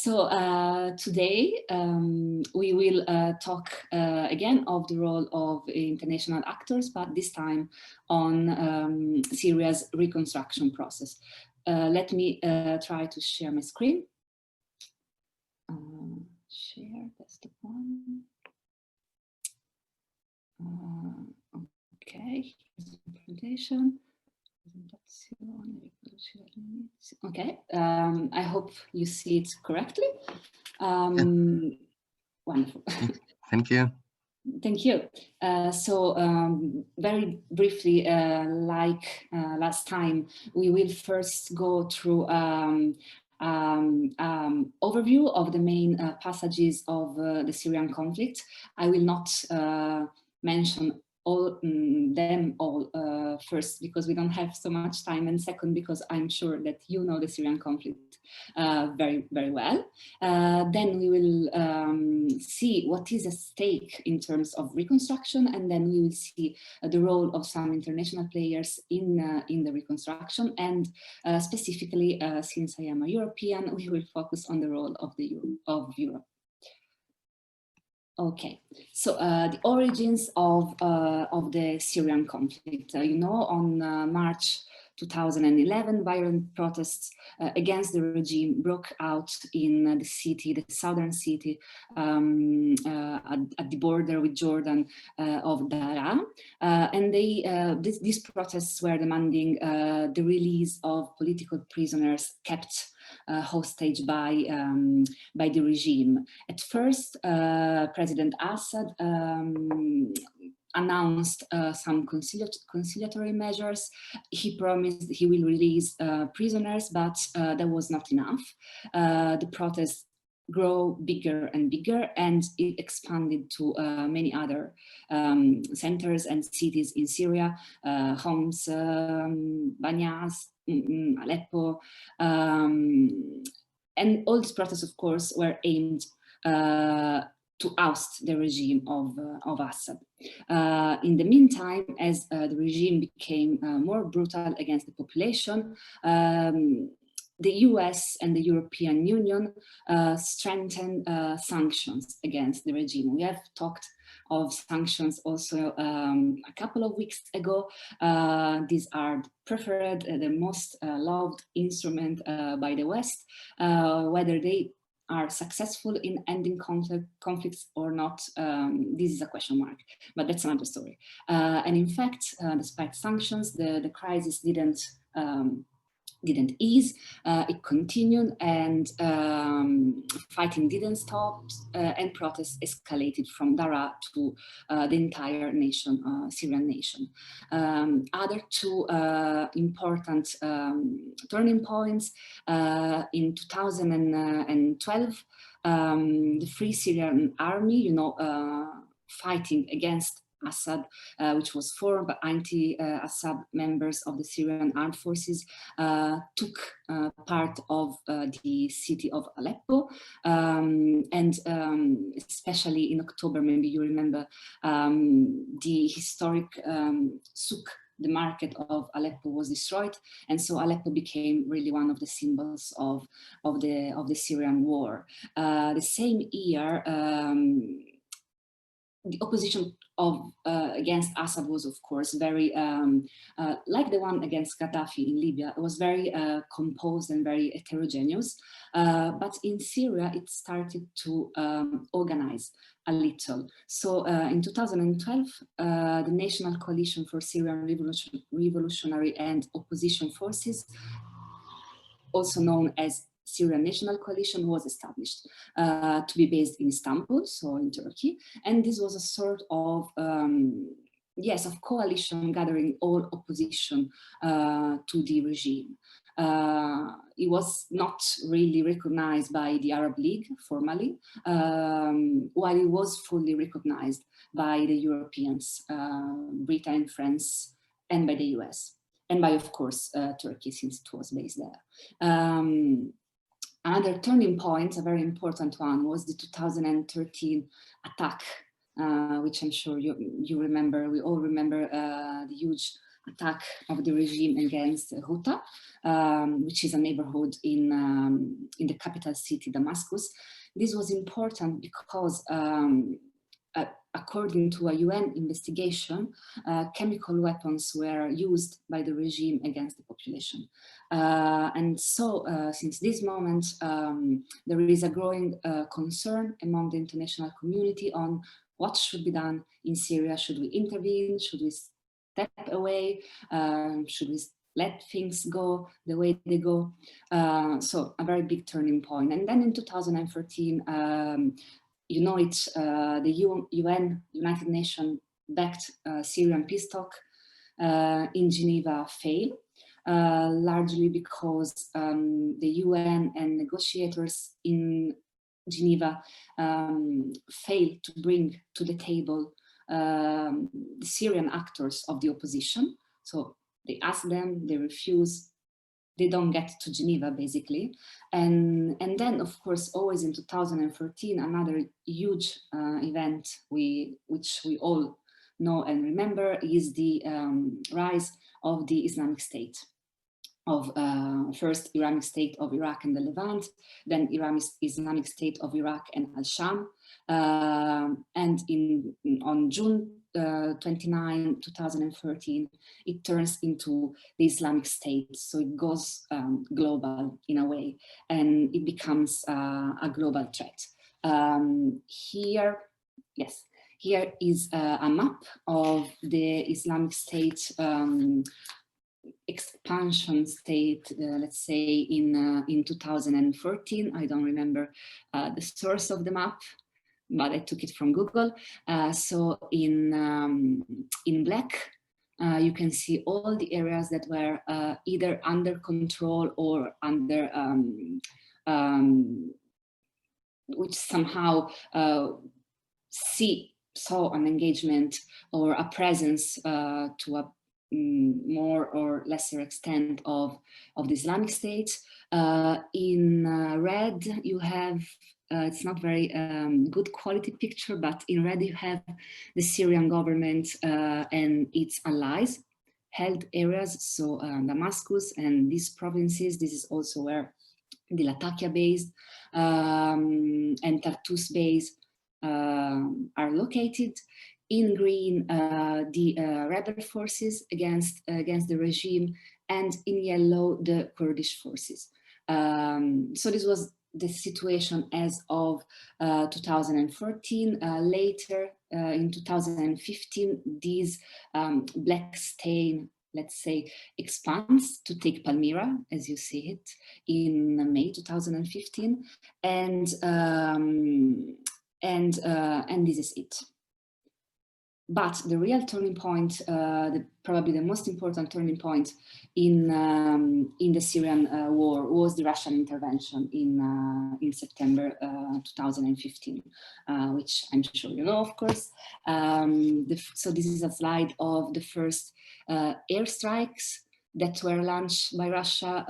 Today we will talk again of the role of international actors, but this time on Syria's reconstruction process. Let me try to share my screen. Share, that's the one. Okay, here's the presentation. Okay, I hope you see it correctly. Wonderful. Thank you. Thank you. Very briefly, like last time, we will first go through overview of the main passages of the Syrian conflict. I will not mention them all first, because we don't have so much time, and second, because I'm sure that you know the Syrian conflict very, very well. Then we will see what is at stake in terms of reconstruction, and then we will see the role of some international players in the reconstruction, and specifically, since I am a European, we will focus on the role of Europe. Okay, so the origins of the Syrian conflict. You know, on March 2011, violent protests against the regime broke out in the city, the southern city at the border with Jordan of Daraa. And these protests were demanding the release of political prisoners kept hostage by the regime. At first, President Assad announced some conciliatory measures. He promised he will release prisoners, but that was not enough. The protests grow bigger and bigger, and it expanded to many other centers and cities in Syria, Homs, Banyas, Aleppo, and all these protests, of course, were aimed to oust the regime of Assad. In the meantime, as the regime became more brutal against the population, the US and the European Union strengthened sanctions against the regime. We have talked of sanctions also a couple of weeks ago. These are the preferred, the most loved instrument by the West. Whether they are successful in ending conflicts or not, this is a question mark, but that's another story. And in fact, despite sanctions, the crisis didn't ease. It continued, and fighting didn't stop, and protests escalated from Daraa to the entire nation, Syrian nation. Other two important turning points in 2012, the Free Syrian Army, you know, fighting against Assad, which was formed by anti-Assad members of the Syrian armed forces, took part of the city of Aleppo, and especially in October, maybe you remember, the historic souk, the market of Aleppo, was destroyed, and so Aleppo became really one of the symbols of the Syrian war. The same year, the opposition against Assad was, of course, very, like the one against Gaddafi in Libya, it was very composed and very heterogeneous. But in Syria, it started to organize a little. So in 2012, the National Coalition for Syrian Revolutionary and Opposition Forces, also known as Syrian National Coalition, was established to be based in Istanbul, so in Turkey. And this was a sort of, yes, of coalition gathering all opposition to the regime. It was not really recognized by the Arab League formally, while it was fully recognized by the Europeans, Britain, France, and by the US, and by, of course, Turkey, since it was based there. Another turning point, a very important one, was the 2013 attack, which I'm sure you remember. We all remember the huge attack of the regime against Ghouta, which is a neighborhood in the capital city, Damascus. This was important because according to a UN investigation, chemical weapons were used by the regime against the population. And so since this moment, there is a growing concern among the international community on what should be done in Syria. Should we intervene? Should we step away? Should we let things go the way they go? So a very big turning point. And then in 2013, you know it, the UN, United Nations backed Syrian peace talk in Geneva failed, largely because the UN and negotiators in Geneva failed to bring to the table the Syrian actors of the opposition. So they ask them, they refuse, they don't get to Geneva basically. And then of course, always in 2013, another huge event which we all know and remember is the rise of the Islamic State. Of first Islamic State of Iraq and the Levant, then Islamic State of Iraq and Al-Sham. And on June 29, 2013, it turns into the Islamic State. So it goes global in a way, and it becomes a global threat. Here is a map of the Islamic State expansion state, let's say in 2014. I don't remember the source of the map, but I took it from Google. So in black, you can see all the areas that were either under control or under, which somehow saw an engagement or a presence to a more or lesser extent of the Islamic State. In red, you have, it's not very good quality picture, but in red you have the Syrian government and its allies held areas. So Damascus and these provinces, this is also where the Latakia base and Tartus base are located. In green, the rebel forces against the regime, and in yellow, the Kurdish forces. So this was the situation as of 2014. Later, in 2015, this black stain, let's say, expands to take Palmyra, as you see it, in May 2015, and this is it. But the real turning point, probably the most important turning point in the Syrian war was the Russian intervention in September 2015, which I'm sure you know, of course. So this is a slide of the first airstrikes that were launched by Russia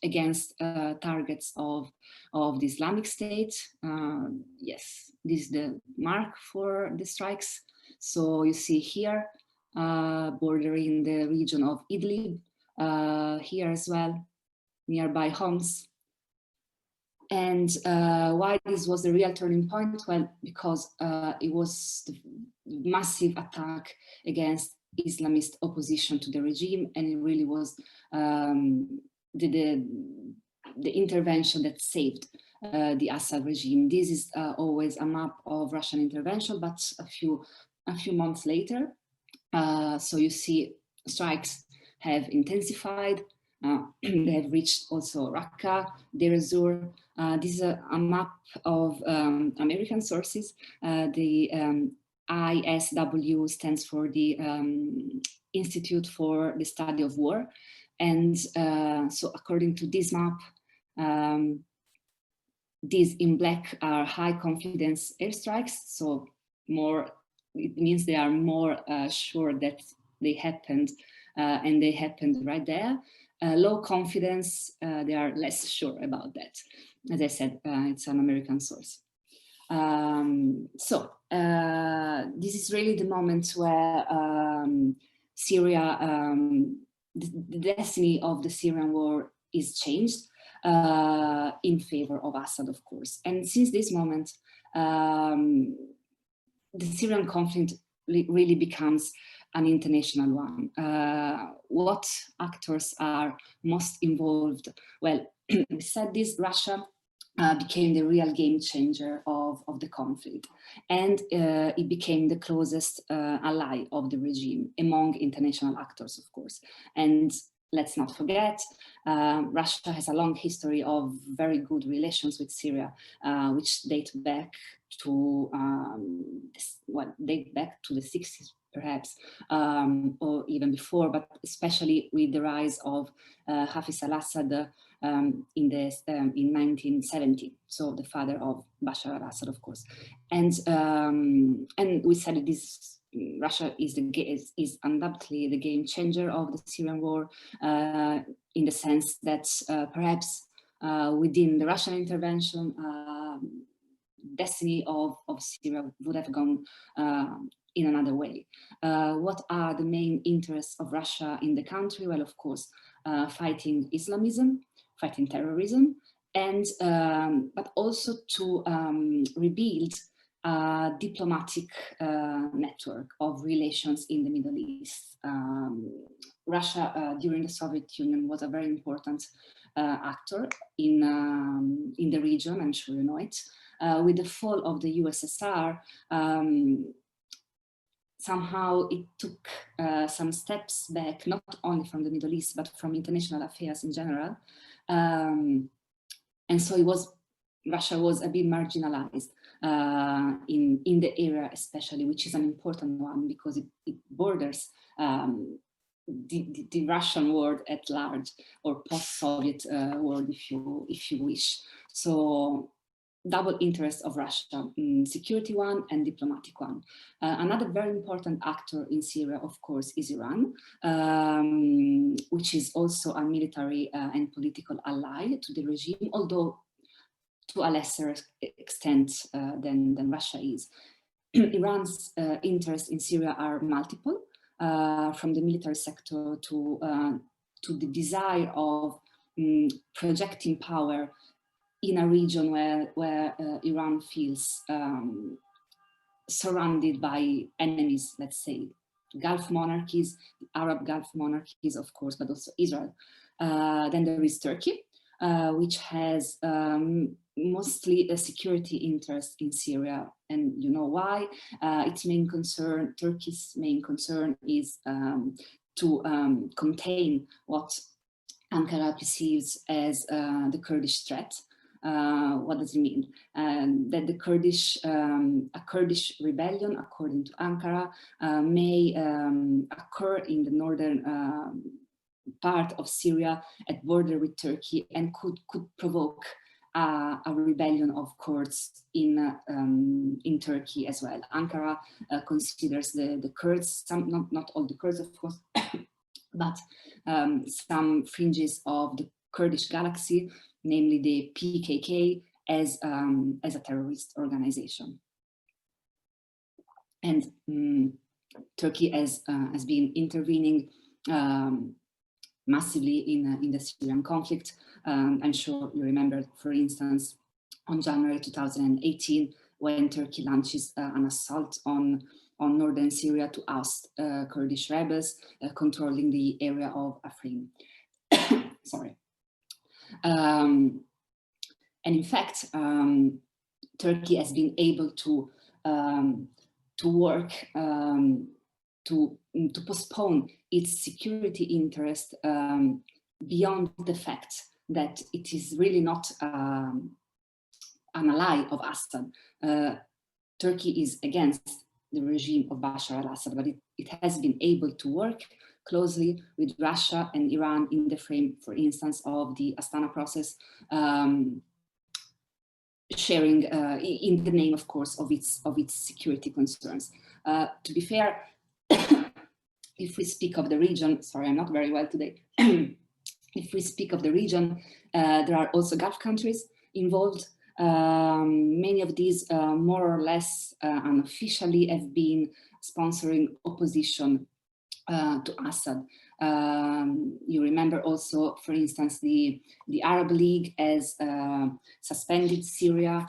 against targets of the Islamic State. Yes, this is the mark for the strikes. So you see here, bordering the region of Idlib, here as well, nearby Homs. And why this was the real turning point? Well, because it was the massive attack against Islamist opposition to the regime, and it really was the intervention that saved the Assad regime. This is always a map of Russian intervention, but a few months later. So you see strikes have intensified. They have reached also Raqqa, Deir ez-Zor. This is a map of American sources. The ISW stands for the Institute for the Study of War. And so according to this map, these in black are high confidence airstrikes. So it means they are more sure that they happened and they happened right there. Low confidence, they are less sure about that. As I said, it's an American source. So this is really the moment where Syria, the destiny of the Syrian war is changed in favor of Assad, of course. And since this moment, the Syrian conflict really becomes an international one. What actors are most involved? Well, we said this, Russia became the real game changer of the conflict. And it became the closest ally of the regime among international actors, of course. And let's not forget, Russia has a long history of very good relations with Syria, which date back to the 60s, perhaps, or even before, but especially with the rise of Hafez al-Assad in 1970, so the father of Bashar al-Assad, of course. And we said that this Russia is undoubtedly the game changer of the Syrian war, in the sense that perhaps within the Russian intervention, destiny of Syria would have gone in another way. What are the main interests of Russia in the country? Well, of course, fighting Islamism, fighting terrorism, and but also to rebuild a diplomatic network of relations in the Middle East. Russia, during the Soviet Union, was a very important actor in the region, I'm sure you know it. With the fall of the USSR, somehow it took some steps back, not only from the Middle East, but from international affairs in general. And so Russia was a bit marginalized in the area, especially, which is an important one because it borders the Russian world at large, or post-Soviet world, if you wish. So double interest of Russia, security one and diplomatic one. Another very important actor in Syria, of course, is Iran, which is also a military and political ally to the regime, although to a lesser extent than Russia is. Iran's interests in Syria are multiple, from the military sector to the desire of projecting power in a region where Iran feels surrounded by enemies, let's say, Gulf monarchies, Arab Gulf monarchies, of course, but also Israel. Then there is Turkey, which has mostly a security interest in Syria, and you know why. Turkey's main concern is to contain what Ankara perceives as the Kurdish threat. What does it mean? That the Kurdish, a Kurdish rebellion, according to Ankara, may occur in the northern part of Syria at border with Turkey, and could provoke a rebellion of Kurds in Turkey as well. Ankara considers the Kurds, not all the Kurds, of course, but some fringes of the Kurdish galaxy, namely the PKK, as a terrorist organization. And Turkey has been intervening massively in the Syrian conflict. I'm sure you remember, for instance, on January 2018, when Turkey launches an assault on northern Syria to oust Kurdish rebels controlling the area of Afrin. Sorry. And in fact, Turkey has been able to work to postpone its security interest beyond the fact that it is really not an ally of Assad. Turkey is against the regime of Bashar al-Assad, but it has been able to work closely with Russia and Iran in the frame, for instance, of the Astana process, sharing in the name, of course, of its security concerns. To be fair, if we speak of the region, sorry, I'm not very well today. If we speak of the region, there are also Gulf countries involved. Many of these more or less unofficially have been sponsoring opposition to Assad. You remember also, for instance, the Arab League has suspended Syria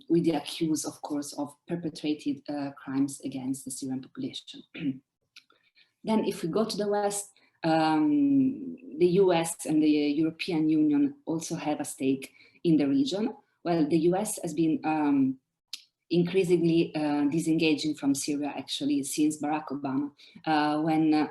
with the accuse, of course, of perpetrated crimes against the Syrian population. Then if we go to the West, the US and the European Union also have a stake in the region. Well, the US has been increasingly disengaging from Syria, actually, since Barack Obama, when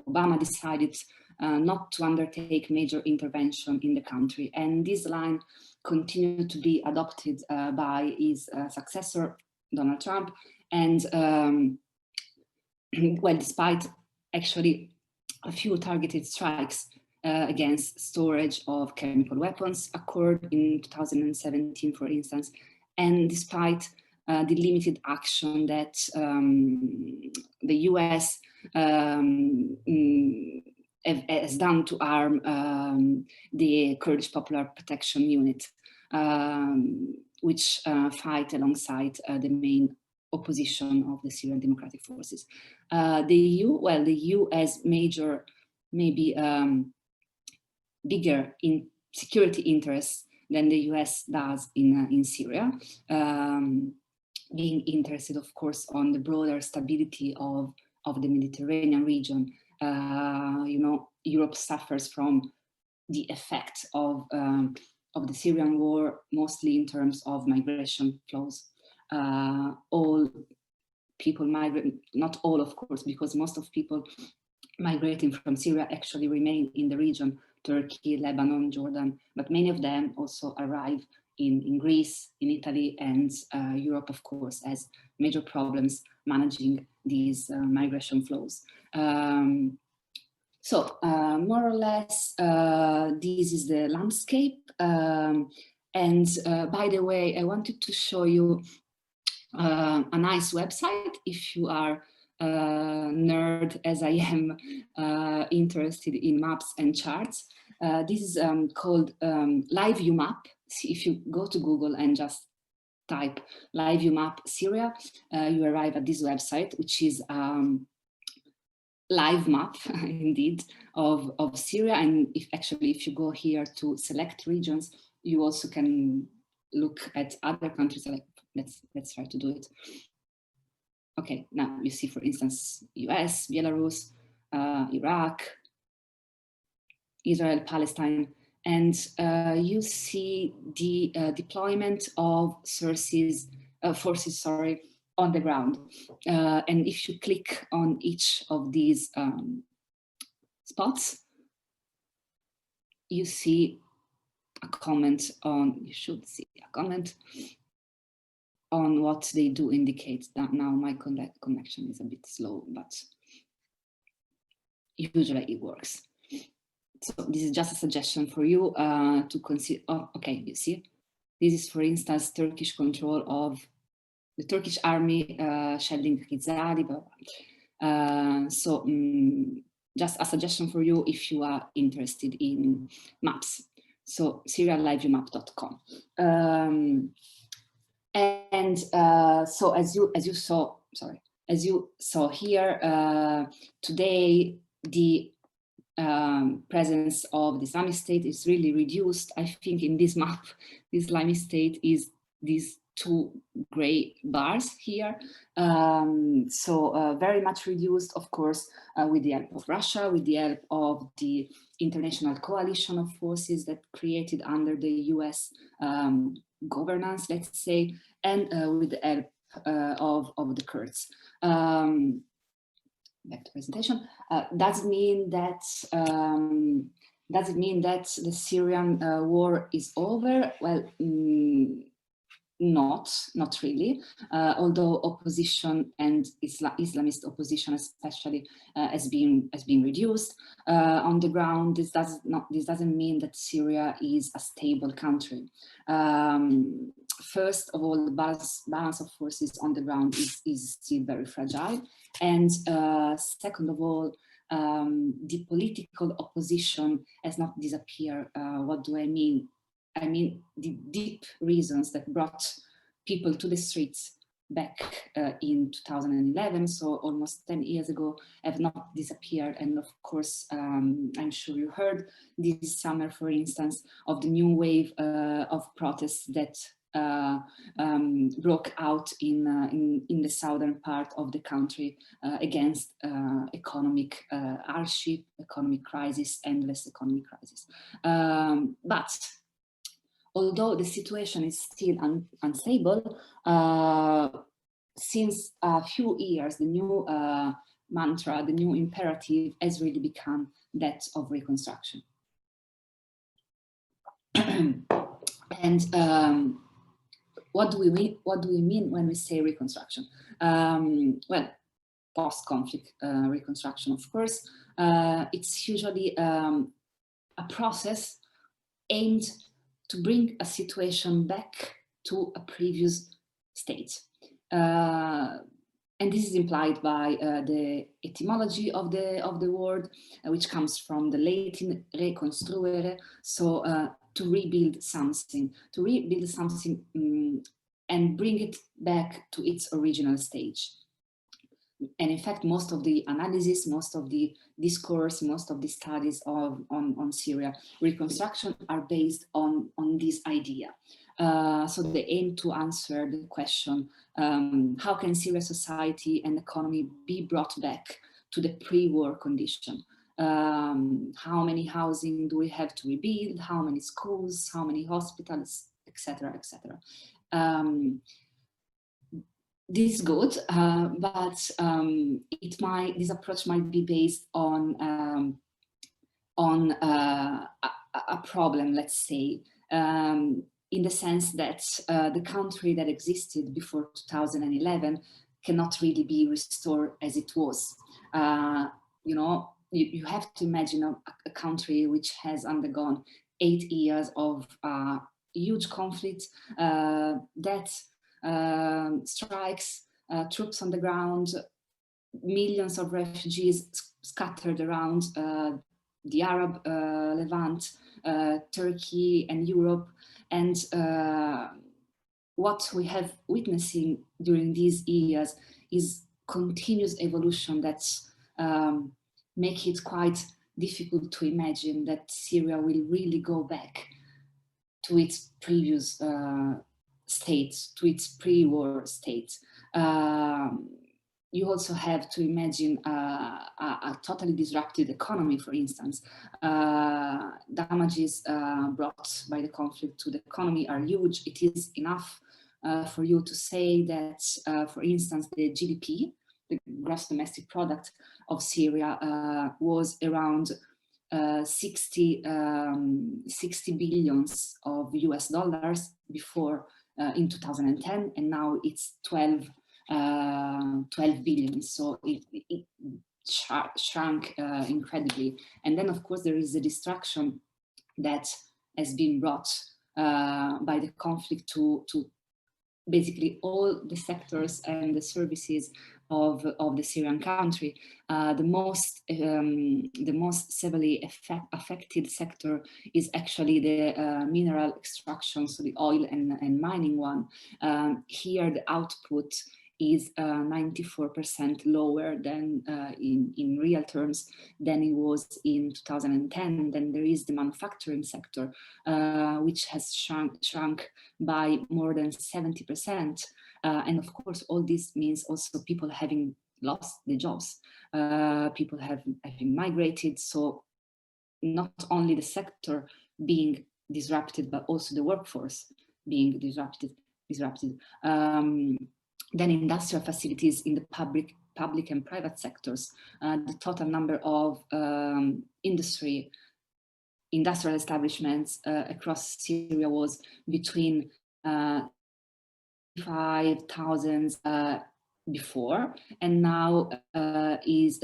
Obama decided not to undertake major intervention in the country. And this line continued to be adopted by his successor, Donald Trump. And well, despite actually a few targeted strikes against storage of chemical weapons occurred in 2017, for instance, and despite the limited action that the US has done to arm the Kurdish Popular Protection Unit, which fight alongside the main opposition of the Syrian Democratic Forces. The EU, well, the EU has major, maybe bigger in security interests than the US does in Syria, being interested, of course, on the broader stability of the Mediterranean region. You know, Europe suffers from the effect of the Syrian war, mostly in terms of migration flows. All people migrate, not all, of course, because most of people migrating from Syria actually remain in the region, Turkey, Lebanon, Jordan, but many of them also arrive in Greece, in Italy, and Europe, of course, has major problems managing these migration flows. So more or less, this is the landscape. And by the way, I wanted to show you a nice website if you are nerd as I am, interested in maps and charts. This is called Live View Map. See, if you go to Google and just type Live View Map Syria, you arrive at this website, which is live map indeed of Syria. And if you go here to select regions, you also can look at other countries. Like let's try to do it. Okay, now you see, for instance, US, Belarus, Iraq, Israel, Palestine, and you see the deployment of forces on the ground. And if you click on each of these spots, you see a comment on, you should see a comment on what they do indicate. That now my connection is a bit slow, but usually it works. So this is just a suggestion for you to consider. Oh, okay, you see, this is, for instance, Turkish control of the Turkish army shelling Kizari. So just a suggestion for you if you are interested in maps. So SyriaLiveViewMap.com. And so as you saw here today, the presence of the Islamic State is really reduced. I think in this map, the Islamic State is these two gray bars here. So very much reduced, of course, with the help of Russia, with the help of the international coalition of forces that created under the US governance, let's say, and with the help of the Kurds. Back to presentation. Does it mean that the Syrian war is over? Well, not really. Although opposition and Islamist opposition, especially, has been reduced on the ground. This doesn't mean that Syria is a stable country. First of all, the balance of forces on the ground is still very fragile. And second of all, the political opposition has not disappeared. What do I mean? I mean the deep reasons that brought people to the streets back in 2011, so almost 10 years ago, have not disappeared. And of course, I'm sure you heard this summer, for instance, of the new wave of protests that broke out in the southern part of the country against economic hardship, economic crisis, endless economic crisis. But although the situation is still unstable, since a few years, the new mantra, the new imperative has really become that of reconstruction. And what do we mean when we say reconstruction? Well, post-conflict reconstruction, of course, it's usually a process aimed to bring a situation back to a previous state. And this is implied by the etymology of the word, which comes from the Latin reconstruere, so to rebuild something, and bring it back to its original stage. And in fact, most of the analysis, most of the discourse, most of the studies on Syria reconstruction are based on this idea. So they aim to answer the question, how can Syria society and economy be brought back to the pre-war condition? How many housing do we have to rebuild? How many schools? How many hospitals? Etc. etc. This is good, but this approach might be based on a problem, let's say, in the sense that the country that existed before 2011 cannot really be restored as it was. You know, you have to imagine a country which has undergone 8 years of huge conflict, strikes, troops on the ground, millions of refugees scattered around the Arab Levant, Turkey and Europe. And what we have witnessing during these years is continuous evolution that make it quite difficult to imagine that Syria will really go back to its previous state, to its pre-war state. You also have to imagine a totally disrupted economy, for instance. Damages brought by the conflict to the economy are huge. It is enough for you to say that, for instance, the GDP, the gross domestic product of Syria, was around 60 billions of US dollars before in 2010, and now it's 12 billion. So it shrunk incredibly. And then, of course, there is the destruction that has been brought by the conflict to basically all the sectors and the services of the Syrian country. The most severely affected sector is actually the mineral extraction, so the oil and mining one. Here the output is 94% lower than in real terms than it was in 2010. Then there is the manufacturing sector, which has shrunk by more than 70%. And of course, all this means also people having lost their jobs, people having migrated. So not only the sector being disrupted, but also the workforce being disrupted. Then industrial facilities in the public and private sectors. The total number of industrial establishments across Syria was between 5,000 before, and now is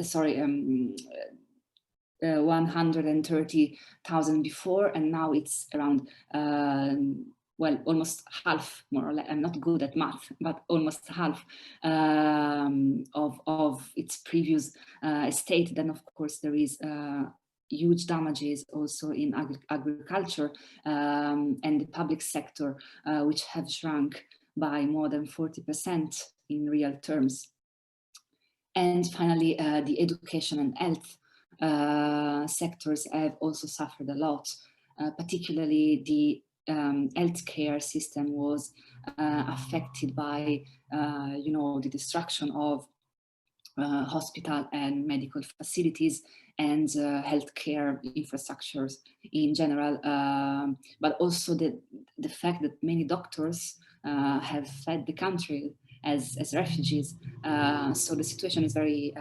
130,000 before, and now it's around well, almost half, more or less. I'm not good at math, but almost half of its previous state. Then, of course, there is huge damages also in agriculture and the public sector, which have shrunk by more than 40% in real terms. And finally, the education and health sectors have also suffered a lot, particularly the healthcare system was affected by, the destruction of hospital and medical facilities and healthcare infrastructures in general, but also the fact that many doctors have fled the country as refugees. So the situation is very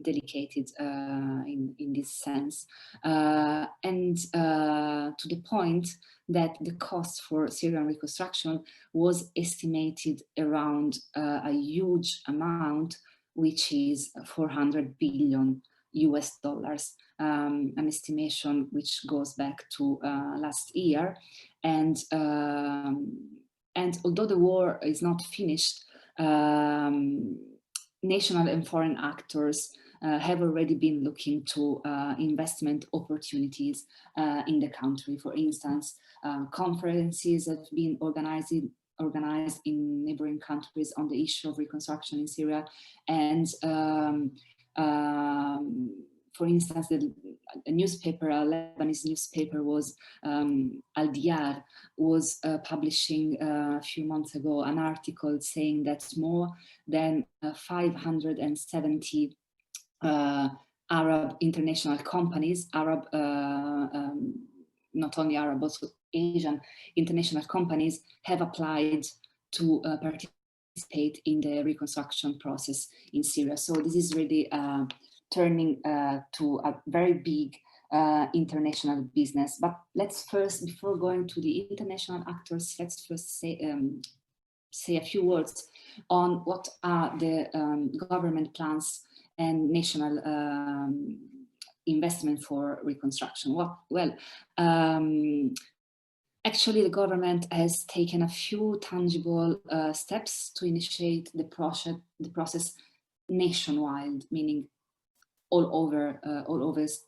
delicate in this sense. And to the point that the cost for Syrian reconstruction was estimated around a huge amount, which is 400 billion US dollars, an estimation which goes back to last year. And although the war is not finished, national and foreign actors have already been looking to investment opportunities in the country. For instance, conferences have been organized in neighboring countries on the issue of reconstruction in Syria. And for instance, a newspaper, a Lebanese newspaper was, Al Diyar, was publishing a few months ago an article saying that more than 570 Arab international companies, not only Arab, also Asian international companies have applied to participate in the reconstruction process in Syria. So this is really turning to a very big international business. But let's first, before going to the international actors, let's first say a few words on what are the government plans and national investment for reconstruction. Actually, the government has taken a few tangible steps to initiate the process nationwide, meaning all over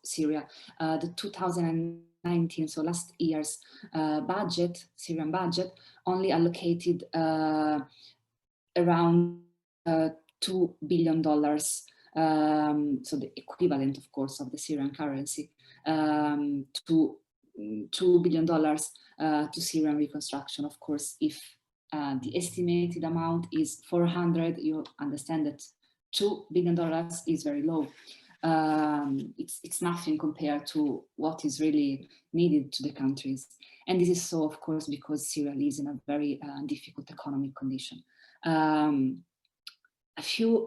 Syria. The 2019, so last year's Syrian budget, only allocated around $2 billion, so the equivalent, of course, of the Syrian currency, to $2 billion to Syrian reconstruction. Of course, if the estimated amount is 400, you understand that $2 billion is very low. It's nothing compared to what is really needed to the countries. And this is so, of course, because Syria lives in a very difficult economic condition. A few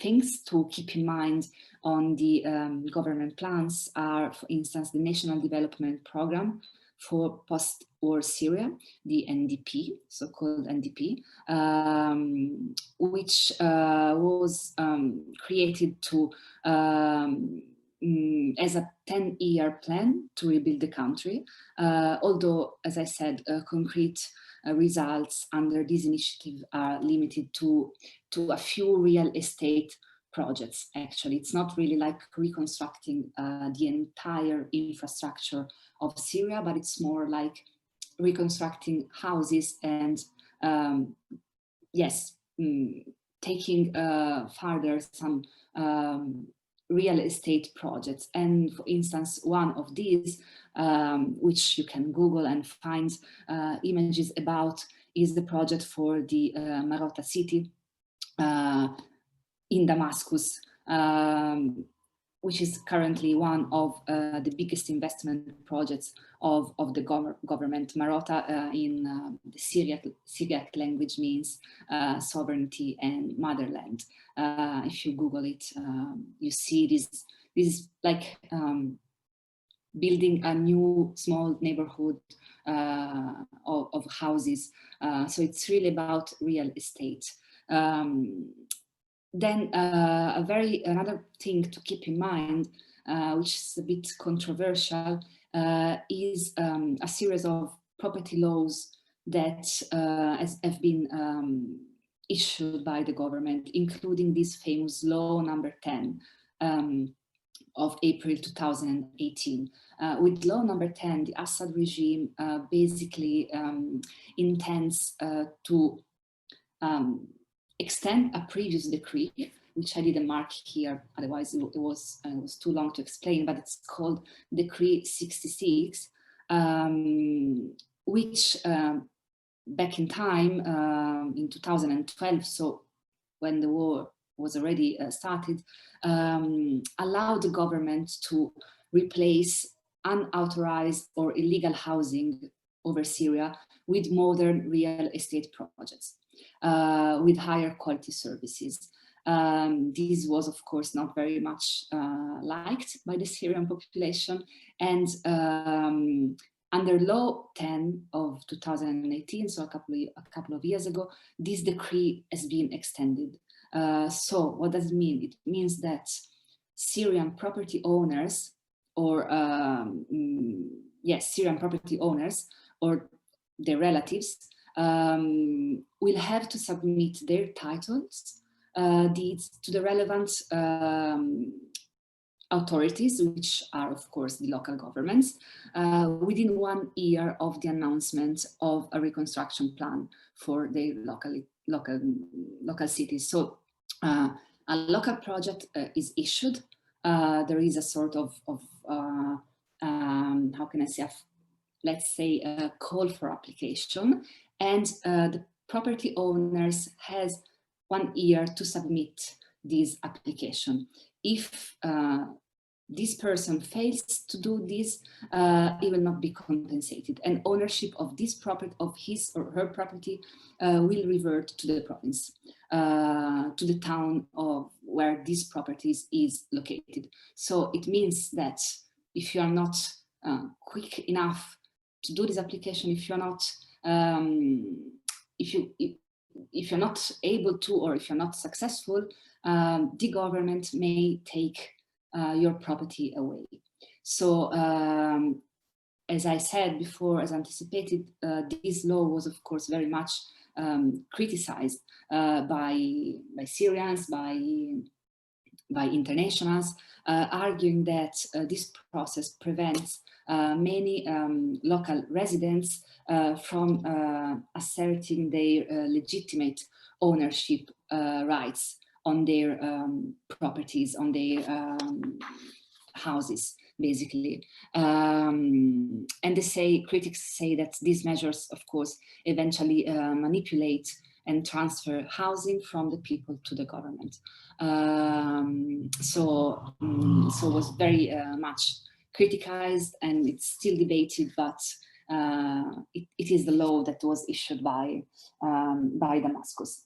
things to keep in mind on the government plans are, for instance, the National Development Program for post-war Syria, the NDP, so-called NDP, which was created to as a 10-year plan to rebuild the country. Although, as I said, concrete results under this initiative are limited to a few real estate projects. Actually, it's not really like reconstructing the entire infrastructure of Syria, but it's more like reconstructing houses and taking further some real estate projects. And for instance, one of these, which you can Google and find images about, is the project for the Marota city in Damascus, which is currently one of the biggest investment projects of the government. Marota in the Syriac language means sovereignty and motherland. If you Google it, you see this is like building a new small neighborhood of houses. So it's really about real estate. Then another thing to keep in mind, which is a bit controversial, is a series of property laws that have been issued by the government, including this famous law number 10, of April 2018. With law number 10, the Assad regime basically intends to extend a previous decree, which I didn't mark here, otherwise it was too long to explain, but it's called Decree 66, which back in time, in 2012, so when the war was already started, allowed the government to replace unauthorized or illegal housing over Syria with modern real estate projects with higher quality services. This was, of course, not very much liked by the Syrian population, and under Law 10 of 2018, so a couple of years ago, this decree has been extended. So what does it mean? It means that Syrian property owners, or yes, Syrian property owners or their relatives will have to submit their titles deeds to the relevant authorities, which are, of course, the local governments, within 1 year of the announcement of a reconstruction plan for their local cities. So a local project is issued. There is a sort of how can I say, let's say a call for application, and the property owners has 1 year to submit this application. If this person fails to do this, he will not be compensated, and ownership of this property, of his or her property, will revert to the province, to the town of where this property is located. So it means that if you are not quick enough to do this application, if you're not if you're not able to, or if you're not successful, the government may take your property away. So as I said before, as anticipated, this law was, of course, very much criticized by Syrians, by internationals, arguing that this process prevents many local residents from asserting their legitimate ownership rights on their properties, on their houses, basically. And critics say that these measures, of course, eventually manipulate and transfer housing from the people to the government. So was very much criticized, and it's still debated, but it is the law that was issued by Damascus.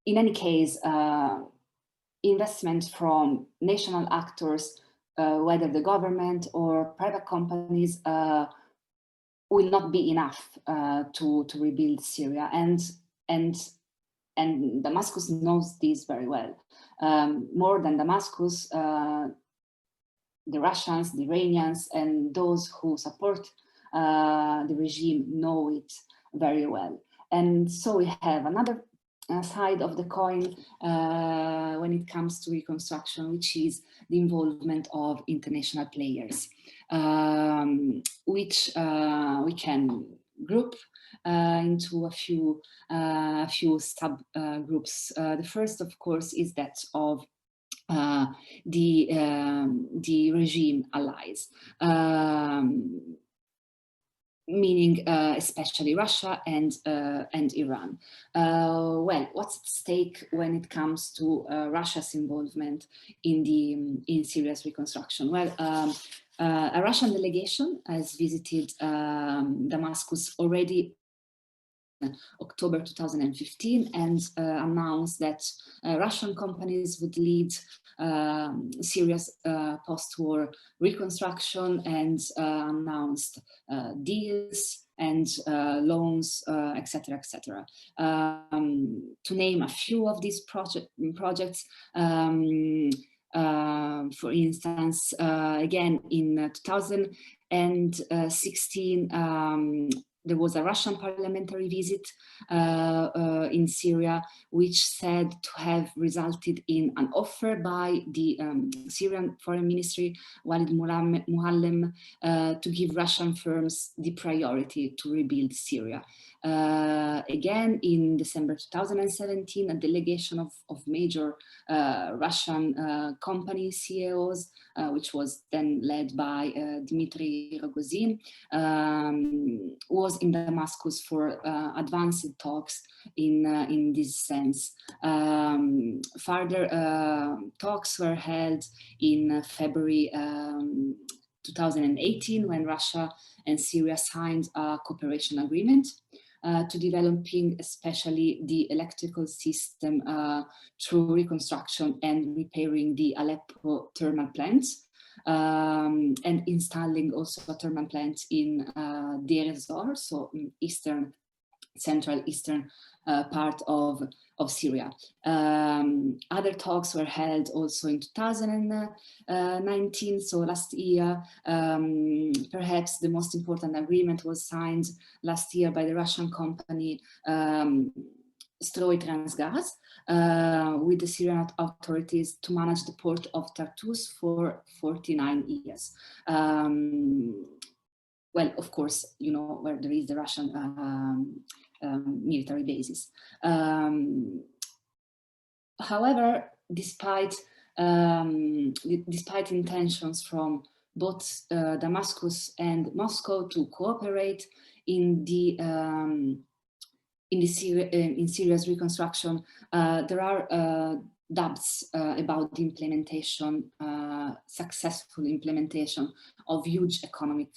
In any case, investment from national actors, whether the government or private companies, will not be enough to rebuild Syria, and Damascus knows this very well. More than Damascus, the Russians, the Iranians, and those who support the regime know it very well. And so we have another side of the coin when it comes to reconstruction, which is the involvement of international players, which we can group into a few subgroups. The first, of course, is that of the regime allies, meaning especially Russia and Iran. Well, what's at stake when it comes to Russia's involvement in Syria's reconstruction? Well, a Russian delegation has visited Damascus already in October 2015 and announced that Russian companies would lead Syria's post-war reconstruction, and announced deals and loans, etc., etc. To name a few of these projects, for instance, again in 2016, there was a Russian parliamentary visit in Syria, which said to have resulted in an offer by the Syrian Foreign Ministry, Walid Muallem, to give Russian firms the priority to rebuild Syria. Again, in December 2017, a delegation of major Russian company CEOs, which was then led by Dmitry Rogozin, was in Damascus for advanced talks in this sense. Further talks were held in February 2018, when Russia and Syria signed a cooperation agreement to developing especially the electrical system through reconstruction and repairing the Aleppo thermal plants, and installing also a thermal plant in Deir ez-Zor, so central eastern part of Syria. Other talks were held also in 2019, so last year. Perhaps the most important agreement was signed last year by the Russian company Stroy-Transgaz with the Syrian authorities to manage the port of Tartus for 49 years. Well, of course, you know, where there is the Russian military bases. However, despite intentions from both Damascus and Moscow to cooperate in Syria's reconstruction, there are doubts about the implementation, successful implementation of huge economic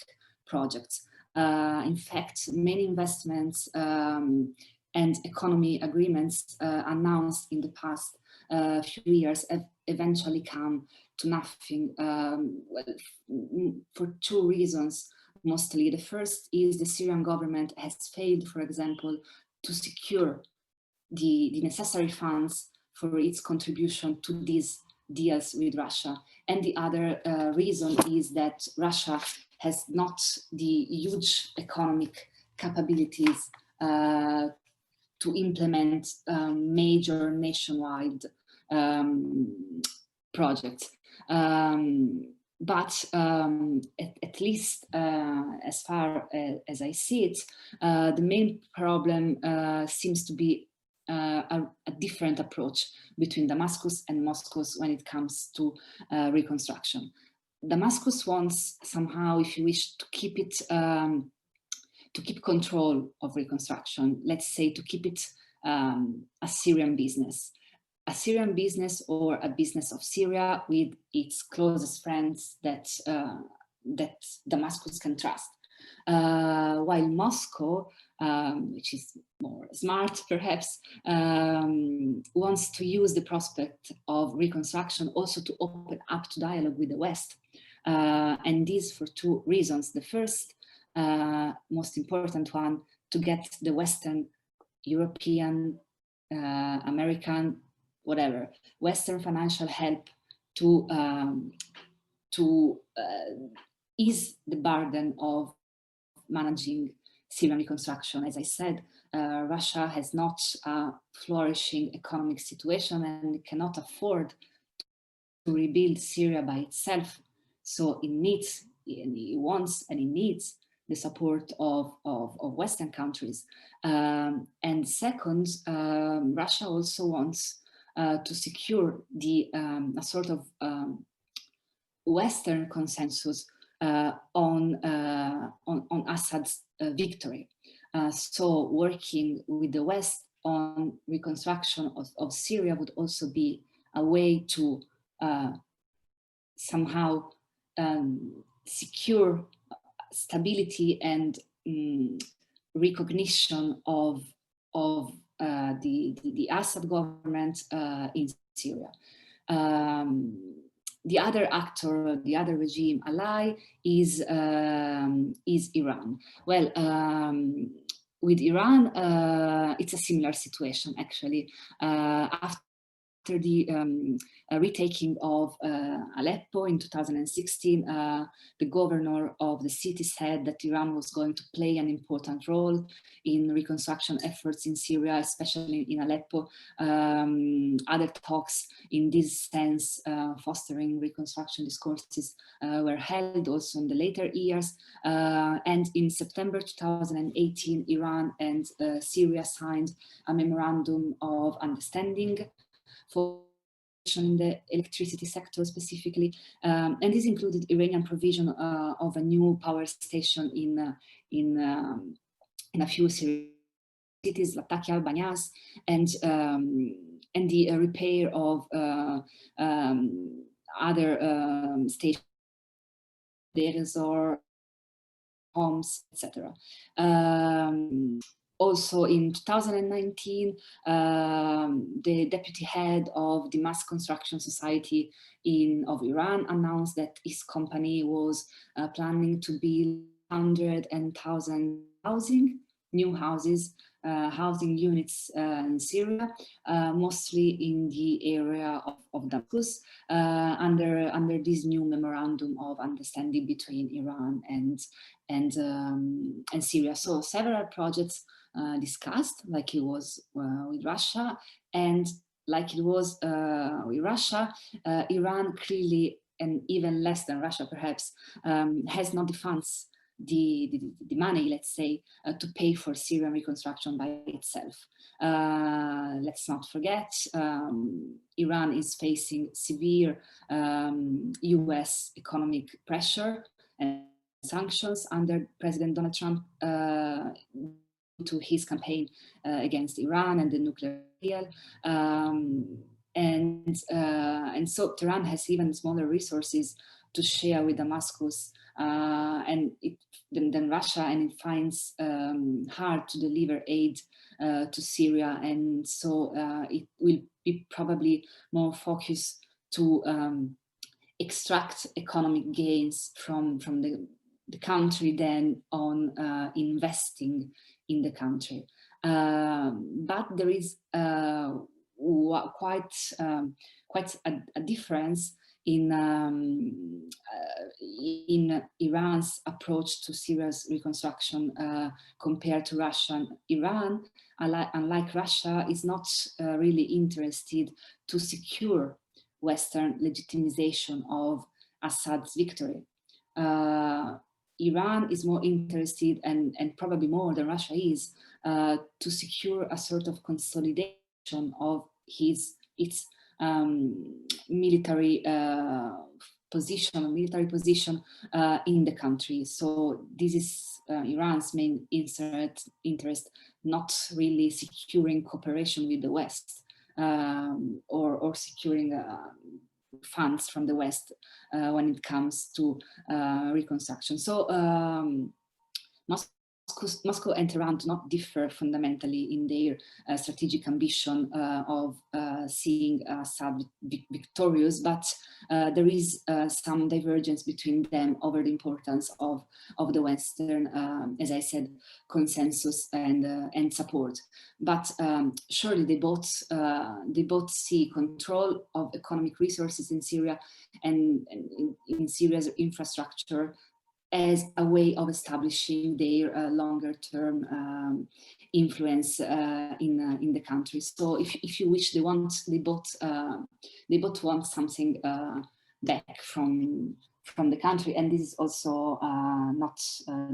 projects. In fact, many investments and economy agreements announced in the past few years have eventually come to nothing, for two reasons mostly. The first is the Syrian government has failed, for example, to secure the necessary funds for its contribution to these deals with Russia. And the other reason is that Russia has not the huge economic capabilities to implement major nationwide projects. But at least as far as I see it, the main problem seems to be a different approach between Damascus and Moscow when it comes to reconstruction. Damascus wants somehow, if you wish, to keep it, to keep control of reconstruction. Let's say to keep it a Syrian business or a business of Syria with its closest friends that that Damascus can trust. While Moscow, which is more smart perhaps, wants to use the prospect of reconstruction also to open up to dialogue with the West. And this for two reasons. The first, most important one, to get the Western, European, American, whatever, Western financial help to ease the burden of managing Syrian reconstruction. As I said, Russia has not a flourishing economic situation and cannot afford to rebuild Syria by itself. So it needs, and it wants, and it needs the support of Western countries. And second, Russia also wants to secure the a sort of Western consensus on Assad's victory. So working with the West on reconstruction of Syria would also be a way to somehow secure stability and recognition of the Assad government in Syria. The other actor, the other regime ally is Iran. Well, with Iran, it's a similar situation actually. After after the retaking of Aleppo in 2016, the governor of the city said that Iran was going to play an important role in reconstruction efforts in Syria, especially in Aleppo. Other talks in this sense, fostering reconstruction discourses, were held also in the later years. And in September 2018, Iran and Syria signed a memorandum of understanding for in the electricity sector specifically, and this included Iranian provision of a new power station in a few cities, Latakia, Banyas, and the repair of other stations, or homes, etc. Also in 2019, the deputy head of the Mass Construction Society of Iran announced that his company was planning to build 100,000 new housing units in Syria, mostly in the area of Damascus, under this new memorandum of understanding between Iran and Syria. So several projects discussed, like it was with Russia, and like it was with Russia, Iran clearly, and even less than Russia perhaps, has not the funds, the money, let's say, to pay for Syrian reconstruction by itself. Let's not forget, Iran is facing severe US economic pressure and sanctions under President Donald Trump to his campaign against Iran and the nuclear deal. And so Tehran has even smaller resources to share with Damascus than Russia, and it finds hard to deliver aid to Syria, and so it will be probably more focused to extract economic gains from the country than on investing in the country. But there is quite a difference in Iran's approach to Syria's reconstruction compared to Russia. Iran, unlike Russia, is not really interested to secure Western legitimization of Assad's victory. Iran is more interested, and probably more than Russia is, to secure a sort of consolidation of its military position in the country. So this is Iran's main interest, not really securing cooperation with the West or securing funds from the West when it comes to reconstruction. So Moscow and Tehran do not differ fundamentally in their strategic ambition of seeing Assad victorious, but there is some divergence between them over the importance of the Western, as I said, consensus and support. But surely they both see control of economic resources in Syria and in Syria's infrastructure as a way of establishing their longer-term influence in the country. So, if you wish, they both want something back from the country, and this is also not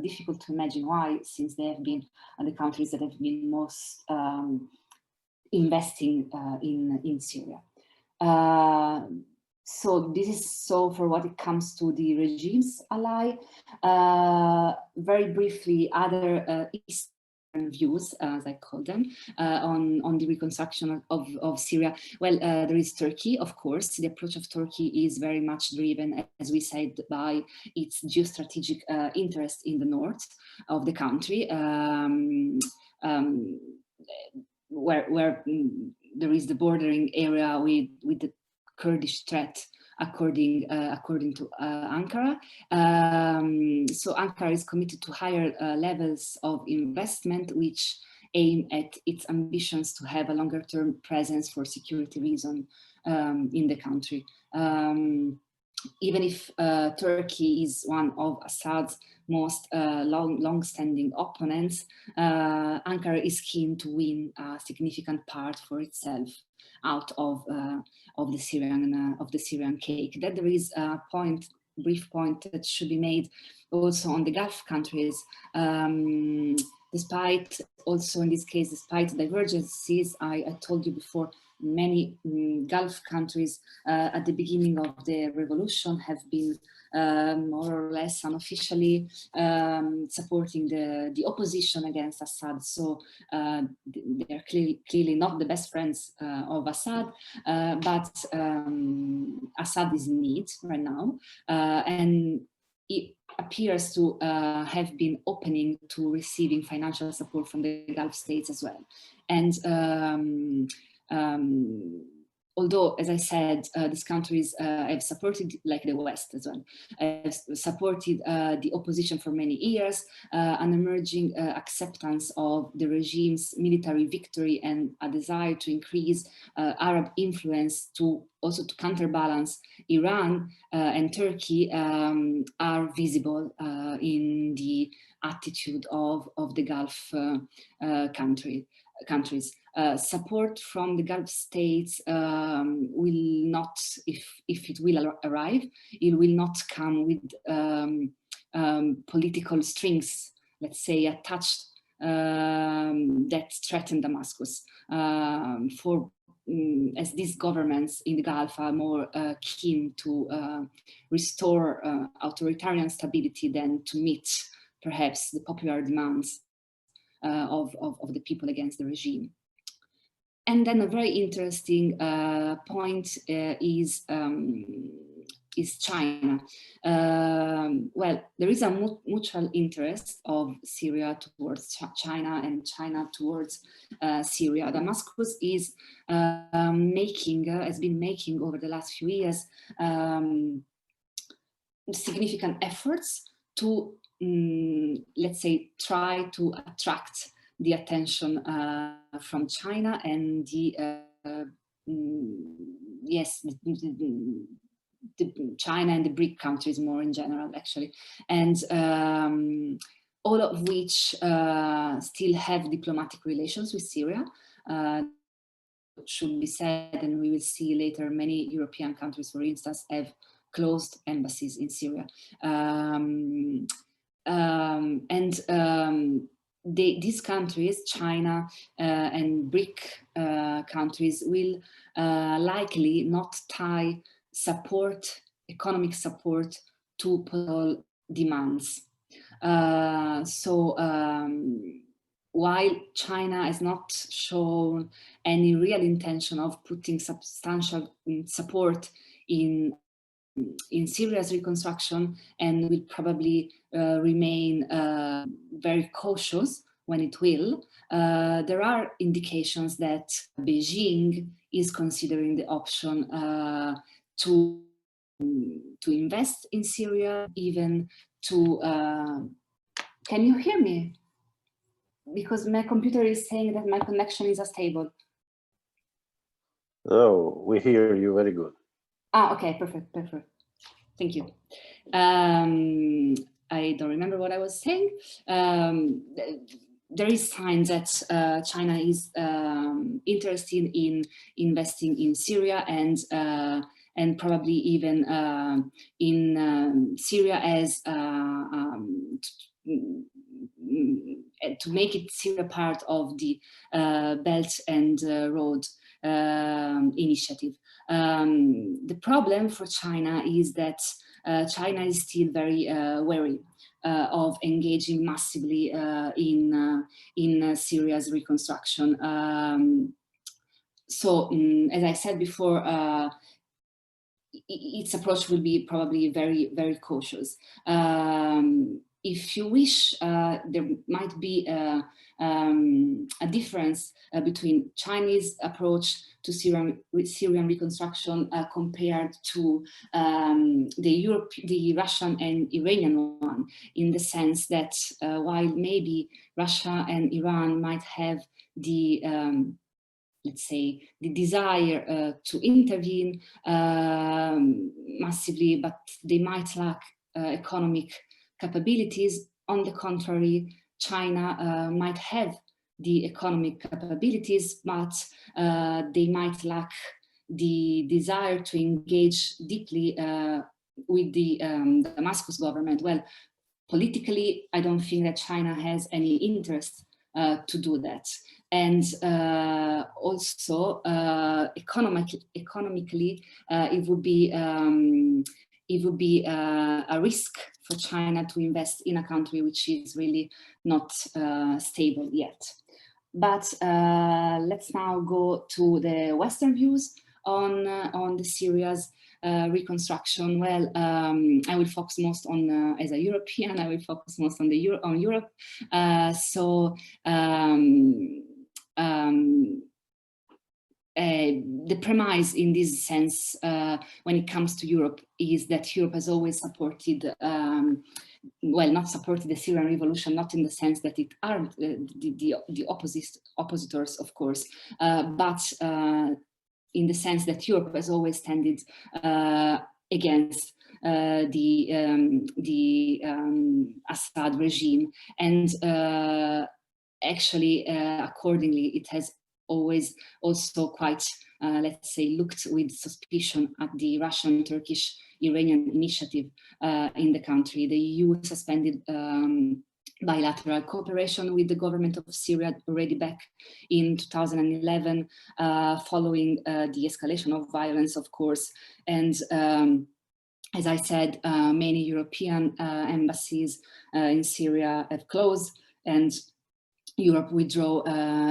difficult to imagine why, since they have been the countries that have been most investing in Syria. So this is so for what it comes to the regime's ally. Very briefly, other Eastern views, as I call them, on the reconstruction of Syria. Well, there is Turkey, of course. The approach of Turkey is very much driven, as we said, by its geostrategic interest in the north of the country, where there is the bordering area with the Kurdish threat, according to Ankara. So Ankara is committed to higher levels of investment, which aim at its ambitions to have a longer-term presence for security reasons in the country. Even if Turkey is one of Assad's most long-standing opponents, Ankara is keen to win a significant part for itself out of the Syrian cake. That there is a brief point that should be made also on the Gulf countries. Despite also in this case, despite divergences, I told you before, many Gulf countries at the beginning of the revolution have been more or less unofficially supporting the opposition against Assad. So they are clearly not the best friends of Assad, but Assad is in need right now, and it appears to have been opening to receiving financial support from the Gulf states as well. And although, as I said, these countries have supported, like the West as well, have supported the opposition for many years, an emerging acceptance of the regime's military victory and a desire to increase Arab influence to also to counterbalance Iran and Turkey are visible in the attitude of the Gulf countries. Support from the Gulf states will not, if it will arrive, it will not come with political strings, let's say, attached that threaten Damascus. As these governments in the Gulf are more keen to restore authoritarian stability than to meet perhaps the popular demands of the people against the regime. And then a very interesting point is China. Well, there is a mutual interest of Syria towards China and China towards Syria. Damascus is has been making over the last few years significant efforts to, let's say, try to attract the attention from China and the China and the BRIC countries more in general, actually, and all of which still have diplomatic relations with Syria. Should be said, and we will see later, many European countries, for instance, have closed embassies in Syria. These countries, China and BRIC countries, will likely not tie economic support to political demands. While China has not shown any real intention of putting substantial support in Syria's reconstruction, and will probably remain very cautious when it will, there are indications that Beijing is considering the option to invest in Syria, even to... can you hear me? Because my computer is saying that my connection is unstable. Oh, we hear you very good. Ah, okay, perfect. Thank you. I don't remember what I was saying. There is signs that China is interested in investing in Syria and probably even in Syria as to make it Syria part of the Belt and Road initiative. The problem for China is that China is still very wary of engaging massively in Syria's reconstruction. As I said before, its approach will be probably very, very cautious. if you wish, there might be a difference between Chinese approach to Syrian reconstruction compared to the Russian and Iranian one, in the sense that while maybe Russia and Iran might have the let's say, the desire to intervene massively, but they might lack economic capabilities. On the contrary, China might have the economic capabilities, but they might lack the desire to engage deeply with the Damascus government. Well, politically, I don't think that China has any interest to do that. And also economically, it would be a risk for China to invest in a country which is really not stable yet. But let's now go to the Western views on the Syria's reconstruction. Well, I will focus most on, as a European, I will focus most on Europe. The premise in this sense, when it comes to Europe, is that Europe has always supported, well, not supported the Syrian revolution, not in the sense that it are the oppositors, of course, but in the sense that Europe has always tended against the Assad regime, and actually, accordingly, it has always also quite, let's say, looked with suspicion at the Russian, Turkish, Iranian initiative in the country. The EU suspended bilateral cooperation with the government of Syria already back in 2011, following the escalation of violence, of course. And as I said, many European embassies in Syria have closed, and Europe withdraw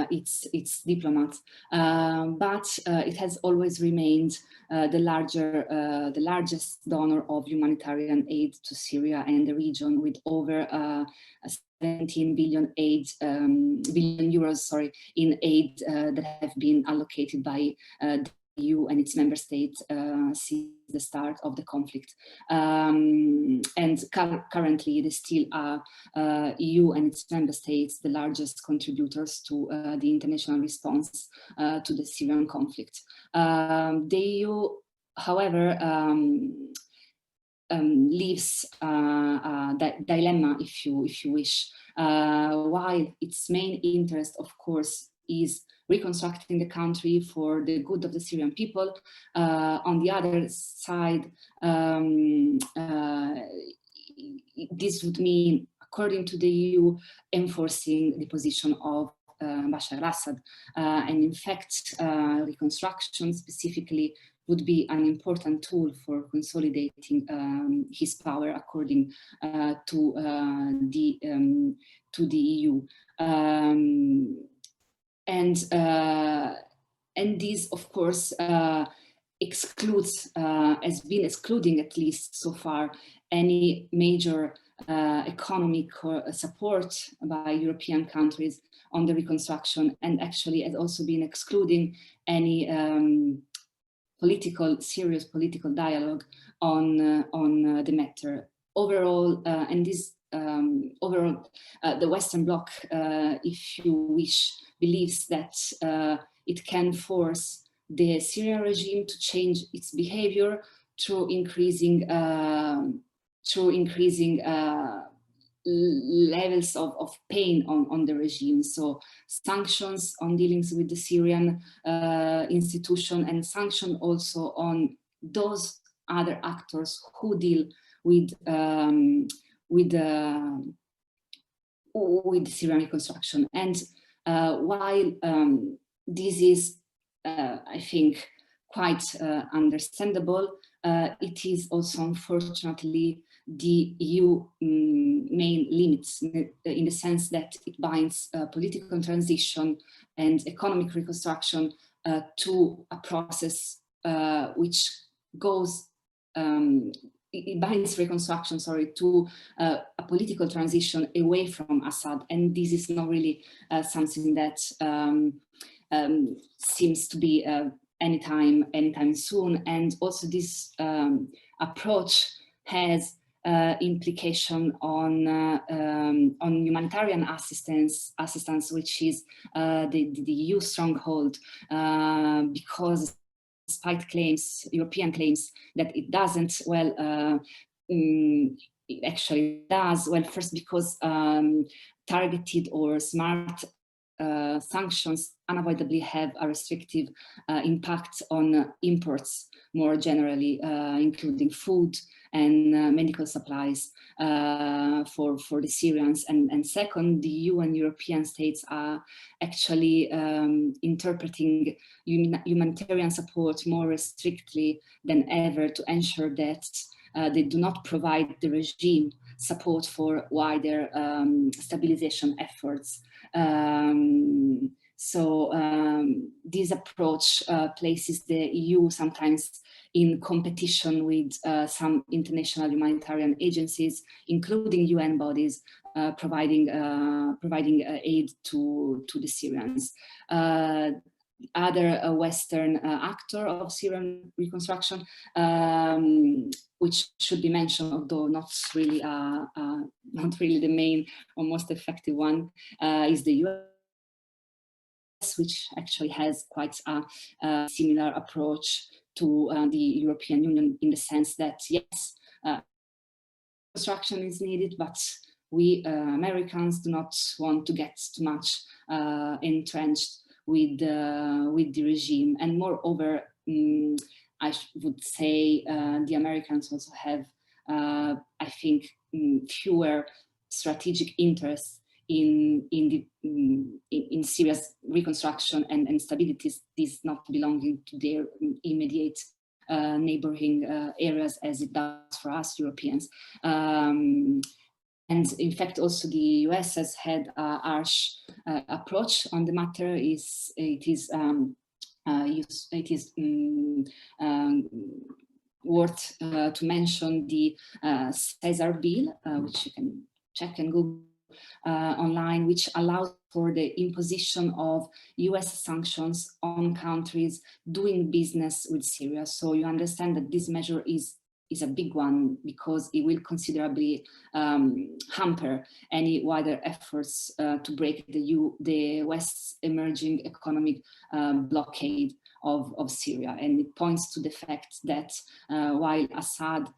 its diplomats, but it has always remained the largest donor of humanitarian aid to Syria and the region, with over 17 billion euros, sorry, in aid that have been allocated by the EU and its member states since the start of the conflict. And currently, they still are EU and its member states the largest contributors to the international response to the Syrian conflict. The EU, however, leaves that dilemma, if you wish. While its main interest, of course, is reconstructing the country for the good of the Syrian people, on the other side, this would mean, according to the EU, enforcing the position of Bashar al-Assad. And in fact, reconstruction specifically would be an important tool for consolidating his power, according to the EU. And this, of course, excludes, has been excluding, at least so far, any major economic support by European countries on the reconstruction, and actually has also been excluding any serious political dialogue on the matter. Overall, and this overall, the Western Bloc, if you wish, believes that it can force the Syrian regime to change its behavior through increasing levels of pain on the regime. So sanctions on dealings with the Syrian institution, and sanction also on those other actors who deal with Syrian reconstruction. And while this is, I think, quite understandable, it is also, unfortunately, the EU main limits, in the sense that it binds political transition and economic reconstruction to a process which goes it binds reconstruction, to a political transition away from Assad, and this is not really something that seems to be anytime soon. And also this approach has implication on humanitarian assistance, which is the EU stronghold, because despite claims, European claims, that it doesn't, well, it actually does. Well, first because targeted or smart sanctions unavoidably have a restrictive impact on imports more generally, including food and medical supplies for the Syrians. And second, the EU and European states are actually interpreting humanitarian support more strictly than ever to ensure that they do not provide the regime support for wider stabilization efforts. This approach places the EU sometimes in competition with some international humanitarian agencies, including UN bodies, providing aid to the Syrians. Other Western actor of Syrian reconstruction, which should be mentioned, although not really the main or most effective one, is the US, which actually has quite a similar approach to the European Union, in the sense that yes, reconstruction is needed, but we Americans do not want to get too much entrenched with the regime. And moreover, I would say the Americans also have, I think, fewer strategic interests in Syria's reconstruction and stability, this not belonging to their immediate neighboring areas as it does for us Europeans. And in fact, also the US has had a harsh approach on the matter. It is worth to mention the Caesar bill, which you can check and Google online, which allows for the imposition of US sanctions on countries doing business with Syria. So you understand that this measure is a big one, because it will considerably hamper any wider efforts to break the West's emerging economic blockade of Syria. And it points to the fact that while Assad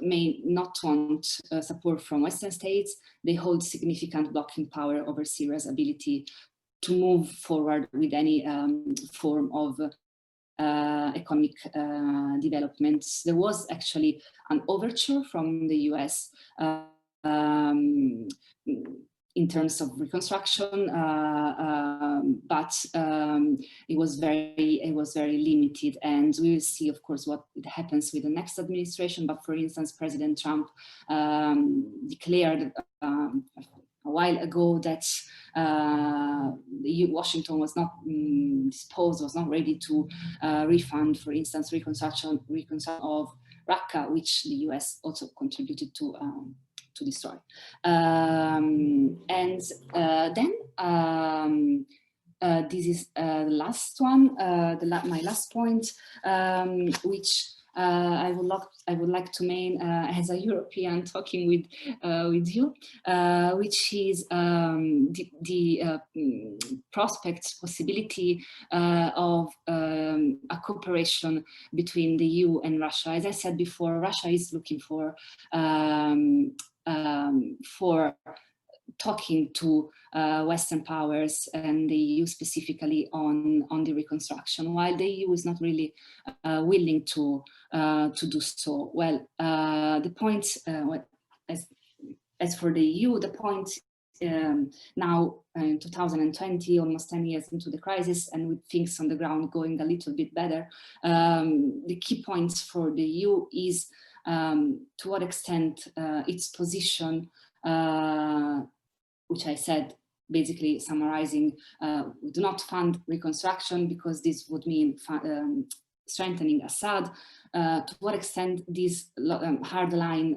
may not want support from Western states, they hold significant blocking power over Syria's ability to move forward with any form of economic development. There was actually an overture from the US in terms of reconstruction, but it was very limited, and we will see, of course, what happens with the next administration. But for instance, President Trump declared a while ago that Washington was not disposed, was not ready to refund, for instance, reconstruction of Raqqa, which the US also contributed to destroy. And then this is the last one, my last point, which I would like to main as a European talking with you, which is the prospect, possibility of a cooperation between the EU and Russia. As I said before, Russia is looking for talking to Western powers and the EU specifically on the reconstruction, while the EU is not really willing to do so. Well, the point, as for the EU, the point now in 2020, almost 10 years into the crisis, and with things on the ground going a little bit better, the key points for the EU is to what extent its position, which I said, basically summarizing, we do not fund reconstruction because this would mean strengthening Assad, to what extent this hard line,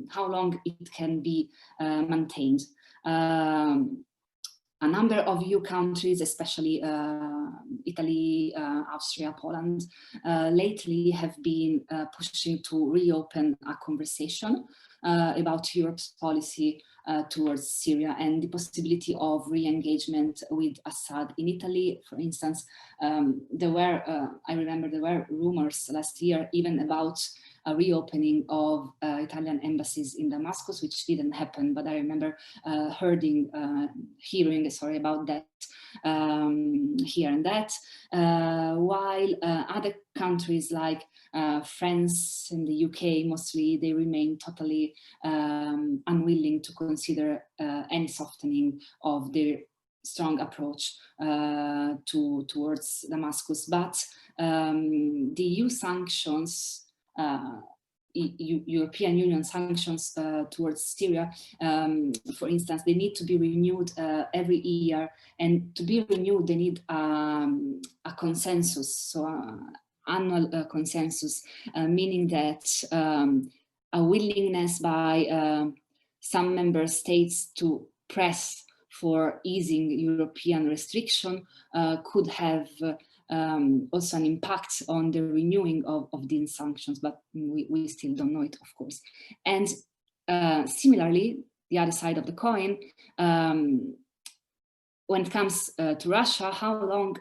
how long it can be maintained. A number of EU countries, especially Italy, Austria, Poland, lately have been pushing to reopen a conversation about Europe's policy towards Syria and the possibility of re-engagement with Assad. In Italy, for instance, I remember there were rumors last year even about a reopening of Italian embassies in Damascus, which didn't happen, but I remember hearing about that here and that, while other countries like France and the UK mostly, they remain totally unwilling to consider any softening of their strong approach towards Damascus. But the EU sanctions, European Union sanctions towards Syria, for instance, they need to be renewed every year, and to be renewed they need a consensus, so annual consensus, meaning that a willingness by some member states to press for easing European restriction could have also an impact on the renewing of these sanctions, but we still don't know it, of course. And similarly, the other side of the coin, when it comes to Russia, how long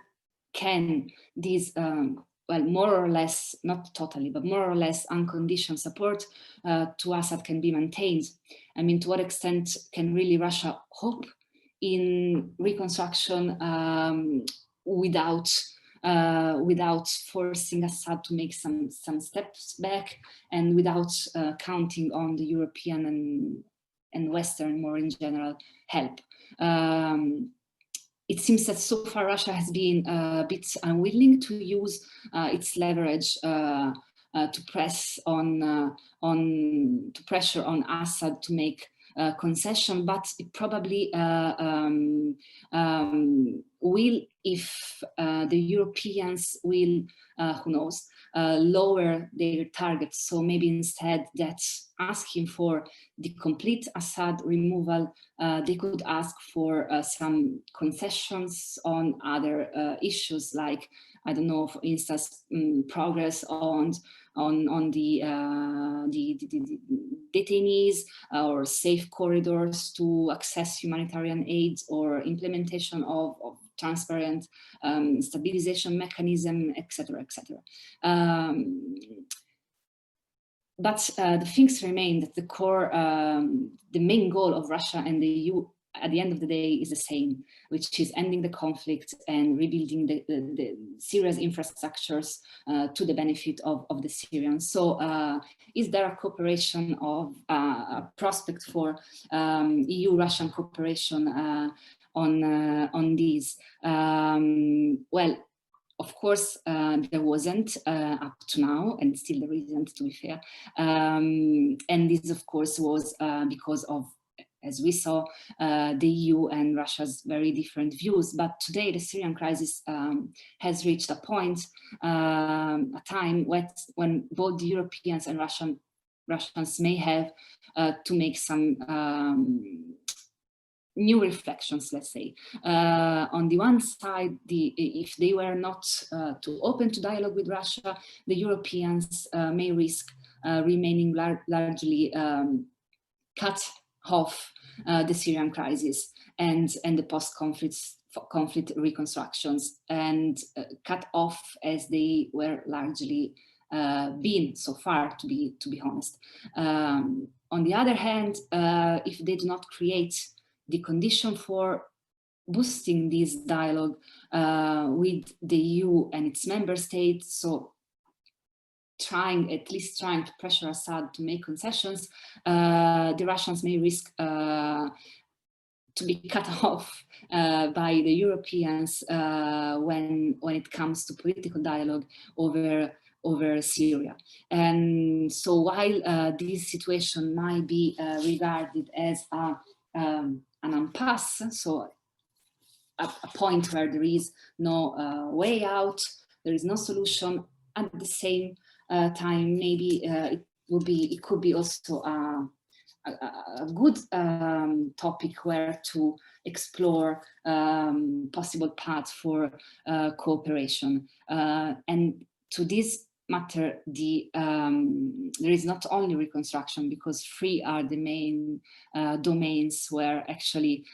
can these, well, more or less, not totally, but more or less unconditioned support to Assad can be maintained? I mean, to what extent can really Russia hope in reconstruction without forcing Assad to make some steps back, and without counting on the European and Western, more in general, help? It seems that so far Russia has been a bit unwilling to use its leverage to pressure on Assad to make concession, but it probably will if the Europeans will, who knows, lower their targets. So maybe instead that asking for the complete Assad removal, they could ask for some concessions on other issues, like, I don't know, for instance, progress on the detainees, or safe corridors to access humanitarian aid, or implementation of transparent stabilization mechanism, etc., etc. But the things remain that the core, the main goal of Russia and the EU at the end of the day is the same, which is ending the conflict and rebuilding the Syria's infrastructures to the benefit of the Syrians. So is there a cooperation of a prospect for EU-Russian cooperation on these? Well, of course, there wasn't up to now, and still there isn't, to be fair. And this, of course, was because of, as we saw, the EU and Russia's very different views. But today, the Syrian crisis has reached a point, a time when both the Europeans and Russians may have to make some new reflections, let's say. On the one side, if they were not too open to dialogue with Russia, the Europeans may risk remaining largely cut off the Syrian crisis and the post-conflict reconstructions, and cut off as they were largely been so far, to be honest. On the other hand, if they do not create the condition for boosting this dialogue with the EU and its member states, so at least trying to pressure Assad to make concessions, the Russians may risk to be cut off by the Europeans when it comes to political dialogue over Syria. And so while this situation might be regarded as an impasse, so a point where there is no way out, there is no solution, at the same time, maybe it could be also a good topic where to explore possible paths for cooperation. And to this matter, there is not only reconstruction, because three are the main domains where actually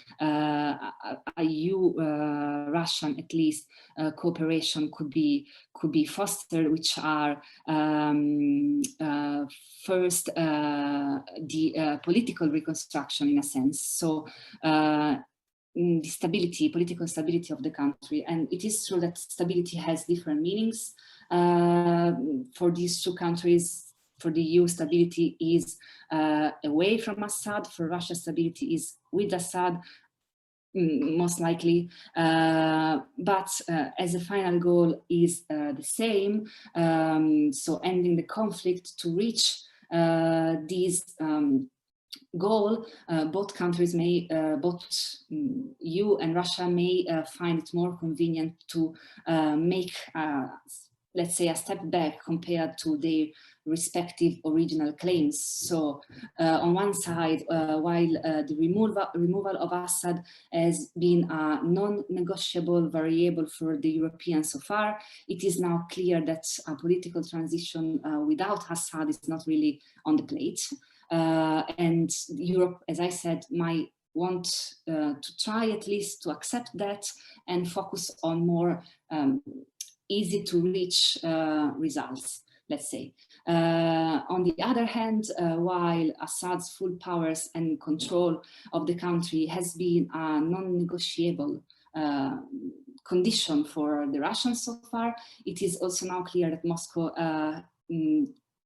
EU Russian, at least, cooperation could be fostered, which are first the political reconstruction, in a sense. So the stability, political stability of the country. And it is true that stability has different meanings. For these two countries, for the EU, stability is away from Assad. For Russia, stability is with Assad, most likely. But as a final goal is the same. So ending the conflict. To reach these goal, both countries may, both EU and Russia may find it more convenient to make, let's say, a step back compared to their respective original claims. So on one side, while the removal of Assad has been a non-negotiable variable for the Europeans so far, it is now clear that a political transition without Assad is not really on the plate. And Europe, as I said, might want to try at least to accept that and focus on more easy to reach results, let's say. On the other hand, while Assad's full powers and control of the country has been a non-negotiable condition for the Russians so far, it is also now clear that Moscow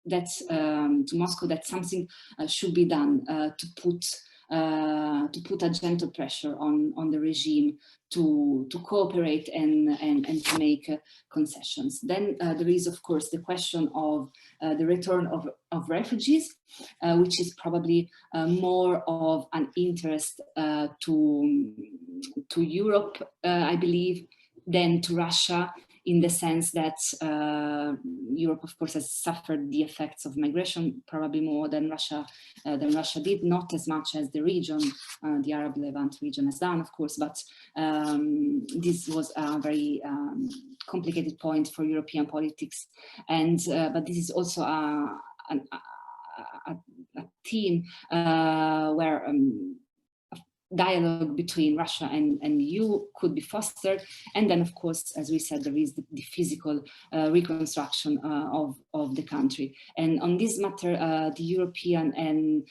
that something should be done to put a gentle pressure on the regime to cooperate and to make concessions. Then there is, of course, the question of the return of refugees, which is probably more of an interest to Europe, I believe, than to Russia, in the sense that Europe, of course, has suffered the effects of migration probably more than Russia did, not as much as the region, the Arab Levant region has done, of course, but this was a very complicated point for European politics. And but this is also a theme where dialogue between Russia and EU could be fostered. And then, of course, as we said, there is the physical reconstruction of the country. And on this matter, the European and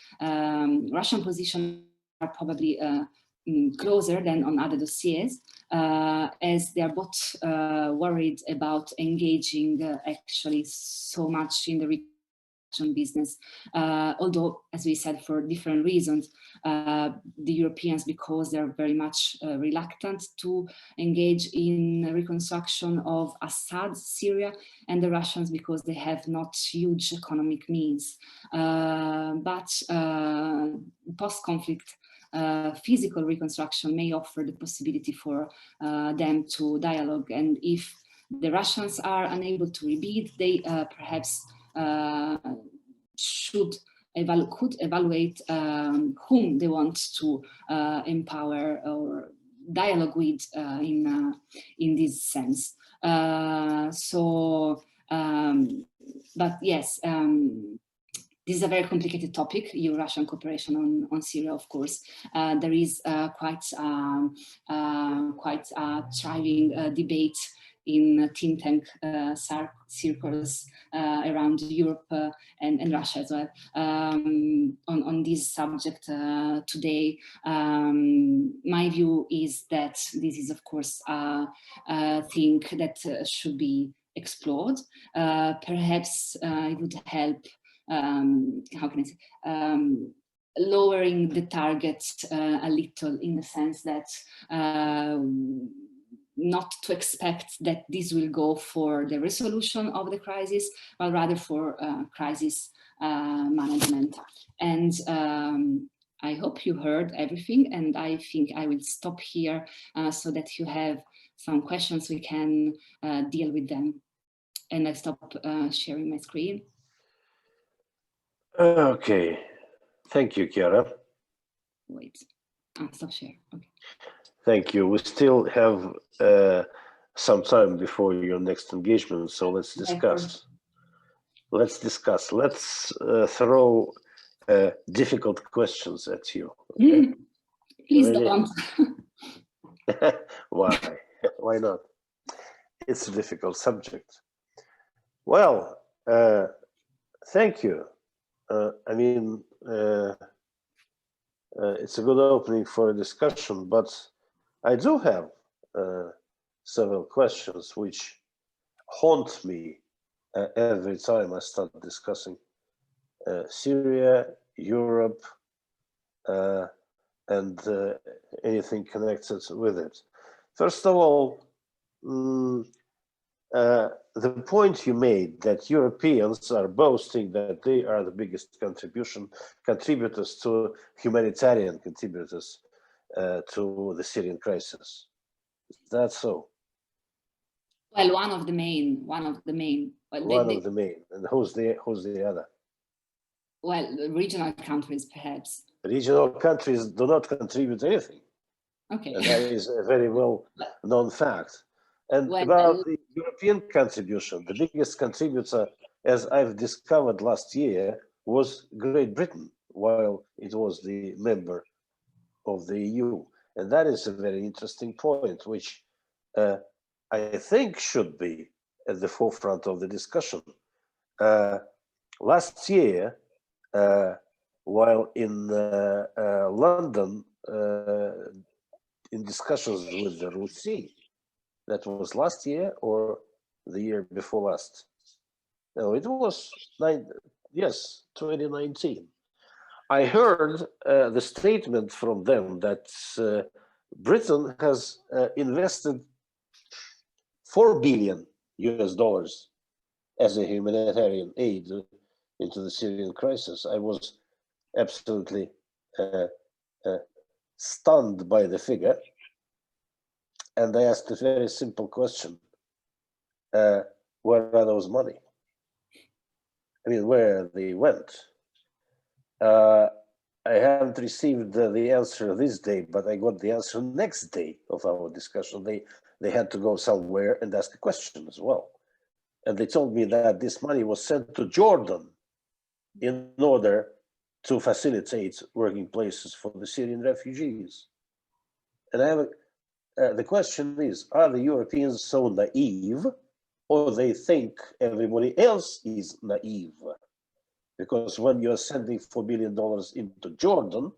Russian position are probably closer than on other dossiers, as they are both worried about engaging actually so much in the reconstruction business, although, as we said, for different reasons. The Europeans, because they're very much reluctant to engage in reconstruction of Assad's Syria, and the Russians because they have not huge economic means. But post-conflict physical reconstruction may offer the possibility for them to dialogue. And if the Russians are unable to rebuild, they perhaps could evaluate whom they want to empower or dialogue with in this sense. But yes, this is a very complicated topic, EU-Russian cooperation on Syria, of course. There is quite a thriving debate in think tank circles around Europe and Russia as well on this subject today. My view is that this is, of course, a thing that should be explored. Perhaps it would help, how can I say, lowering the target a little, in the sense that not to expect that this will go for the resolution of the crisis, but rather for crisis management. And I hope you heard everything, and I think I will stop here so that you have some questions, we can deal with them. And I stop sharing my screen. Okay. Thank you, Chiara. Wait, stop share. Okay. Thank you. We still have some time before your next engagement, so let's discuss. Let's discuss. Let's throw difficult questions at you. Okay? Please don't. Why? Why not? It's a difficult subject. Well, thank you. I mean, it's a good opening for a discussion, but I do have several questions which haunt me every time I start discussing Syria, Europe, and anything connected with it. First of all, the point you made that Europeans are boasting that they are the biggest contributors to humanitarian contributors to the Syrian crisis. Is that so? Well, one of the main. Well, one of the main. And who's the other? Well, regional countries, perhaps. Regional countries do not contribute anything. Okay. And that is a very well-known fact. And about the European contribution, the biggest contributor, as I've discovered last year, was Great Britain, while it was the member of the EU. And that is a very interesting point, which I think should be at the forefront of the discussion. Last year, while in London, in discussions with the Rusi, that was last year or the year before last? No, it was 2019. I heard the statement from them that Britain has invested $4 billion as a humanitarian aid into the Syrian crisis. I was absolutely stunned by the figure. And I asked a very simple question. Where are those money? I mean, where they went? I haven't received the answer this day, but I got the answer next day of our discussion. They had to go somewhere and ask a question as well. And they told me that this money was sent to Jordan in order to facilitate working places for the Syrian refugees. And I have the question is, are the Europeans so naive, or they think everybody else is naive? Because when you're sending $4 billion into Jordan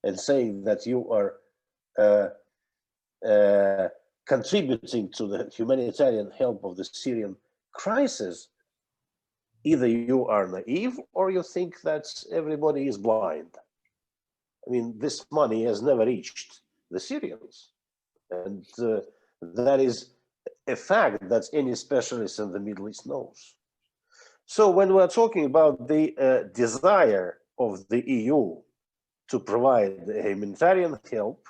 and saying that you are contributing to the humanitarian help of the Syrian crisis, either you are naive or you think that everybody is blind. I mean, this money has never reached the Syrians. And that is a fact that any specialist in the Middle East knows. So when we're talking about the desire of the EU to provide humanitarian help,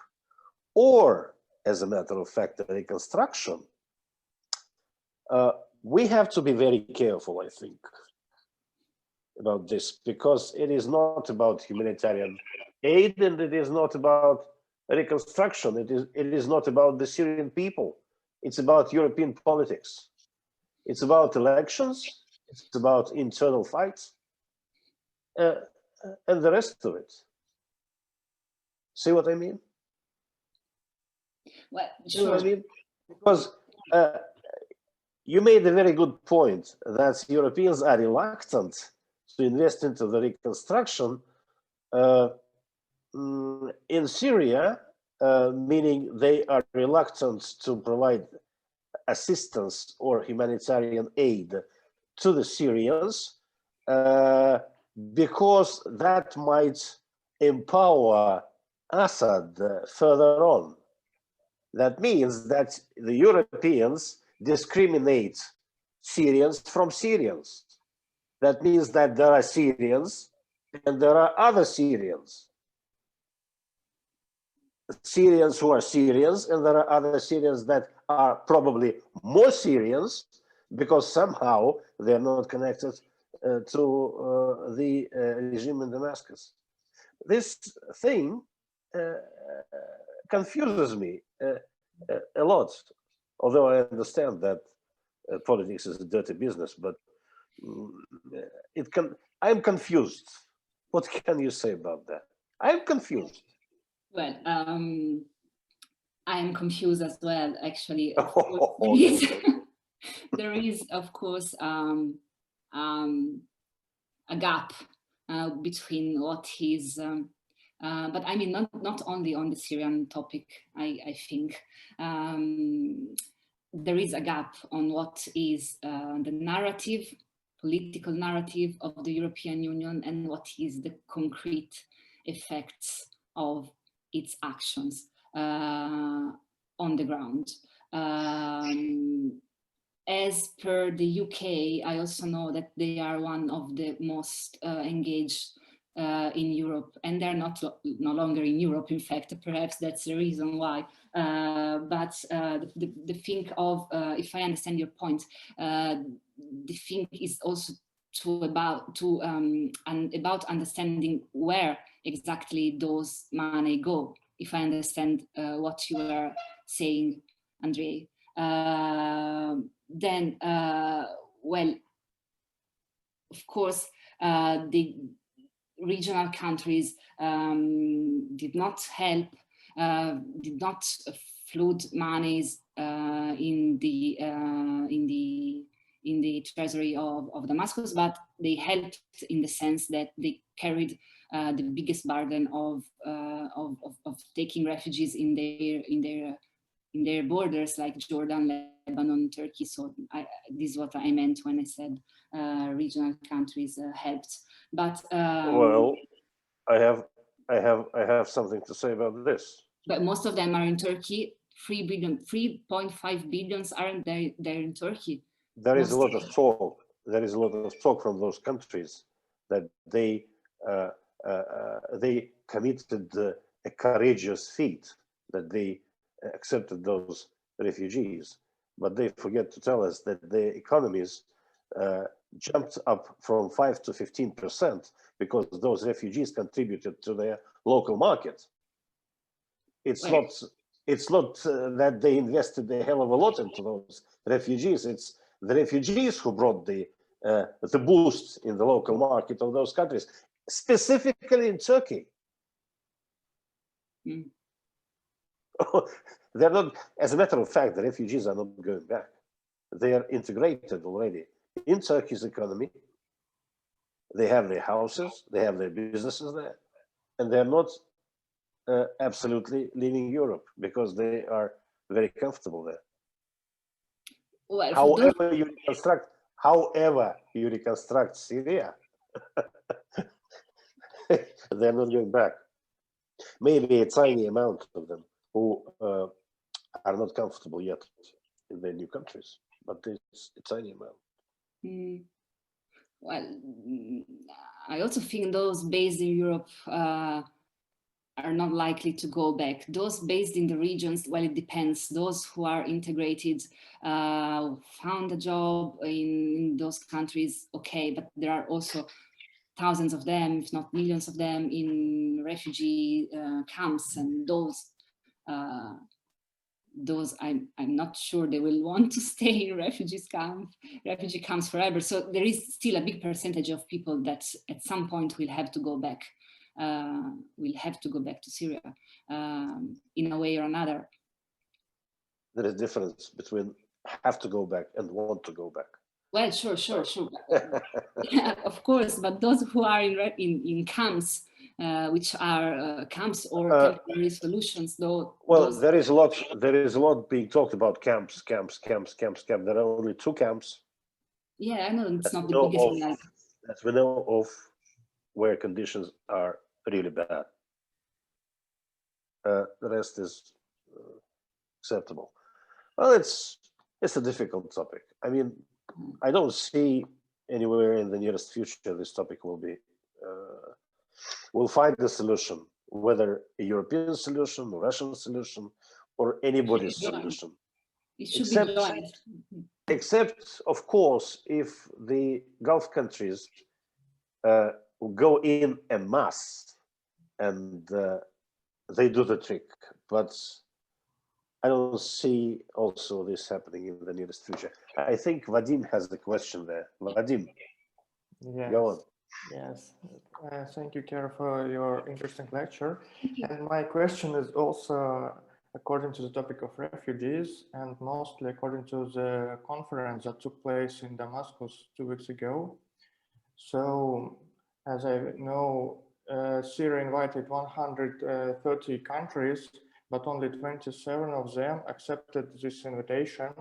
or as a matter of fact, the reconstruction, we have to be very careful, I think, about this, because it is not about humanitarian aid and it is not about reconstruction. It is not about the Syrian people. It's about European politics. It's about elections. It's about internal fights and the rest of it. See what I mean? Well, sure. See what I mean? Because you made a very good point that Europeans are reluctant to invest into the reconstruction in Syria, meaning they are reluctant to provide assistance or humanitarian aid to the Syrians because that might empower Assad further on. That means that the Europeans discriminate Syrians from Syrians. That means that there are Syrians and there are other Syrians. Syrians who are Syrians, and there are other Syrians that are probably more Syrians because somehow they're not connected to the regime in Damascus. This thing confuses me a lot, although I understand that politics is a dirty business, but I'm confused. What can you say about that? I'm confused. Well, I am confused as well, actually. There is, of course, a gap between what is, but I mean, not only on the Syrian topic, I think. There is a gap on what is the narrative, political narrative of the European Union, and what is the concrete effects of its actions on the ground. As per the UK, I also know that they are one of the most engaged in Europe, and they're no longer in Europe. In fact, perhaps that's the reason why. But the thing of, if I understand your point, the thing is also about understanding where exactly those money go. If I understand what you were saying, Andrei. Then, well, of course, the regional countries did not help, did not flood monies in the treasury of Damascus, but they helped in the sense that they carried the biggest burden of taking refugees in their borders, like Jordan, Lebanon, Turkey. So this is what I meant when I said regional countries helped. But well, I have something to say about this. But most of them are in Turkey. 3.5 billion aren't there in Turkey. There is a lot of talk. There is a lot of talk from those countries that they committed a courageous feat, that they accepted those refugees, but they forget to tell us that the economies jumped up from 5 to 15% because those refugees contributed to their local market. It's not that they invested a hell of a lot into those refugees. It's the refugees who brought the boost in the local market of those countries, specifically in Turkey. Mm. They're not, as a matter of fact, the refugees are not going back. They are integrated already in Turkey's economy. They have their houses, they have their businesses there, and they're not absolutely leaving Europe because they are very comfortable there. Well, however you reconstruct Syria, they're not going back. Maybe a tiny amount of them who are not comfortable yet in their new countries, but it's a tiny amount. Mm. Well, I also think those based in Europe are not likely to go back. Those based in the regions, well, it depends. Those who are integrated, found a job in those countries, okay, but there are also thousands of them, if not millions of them, in refugee camps, and those I'm not sure they will want to stay in refugee camps forever. So there is still a big percentage of people that at some point will have to go back. To Syria in a way or another. There is a difference between have to go back and want to go back. Well, sure. Yeah, of course, but those who are in camps, which are camps or temporary solutions, though. Well, there is a lot being talked about camps. There are only 2 camps. Yeah, I know it's not the biggest one. That we know of, where conditions are really bad. The rest is acceptable. Well, it's a difficult topic. I mean, I don't see anywhere in the nearest future this topic will be. We'll find a solution, whether a European solution, a Russian solution, or anybody's solution. It should be joint. except, of course, if the Gulf countries go in en masse and they do the trick. But I don't see also this happening in the nearest future. I think Vadim has the question there. Vadim, yes. Go on. Yes, thank you, Kara, for your interesting lecture. And my question is also according to the topic of refugees, and mostly according to the conference that took place in Damascus 2 weeks ago. So, as I know, Syria invited 130 countries, but only 27 of them accepted this invitation,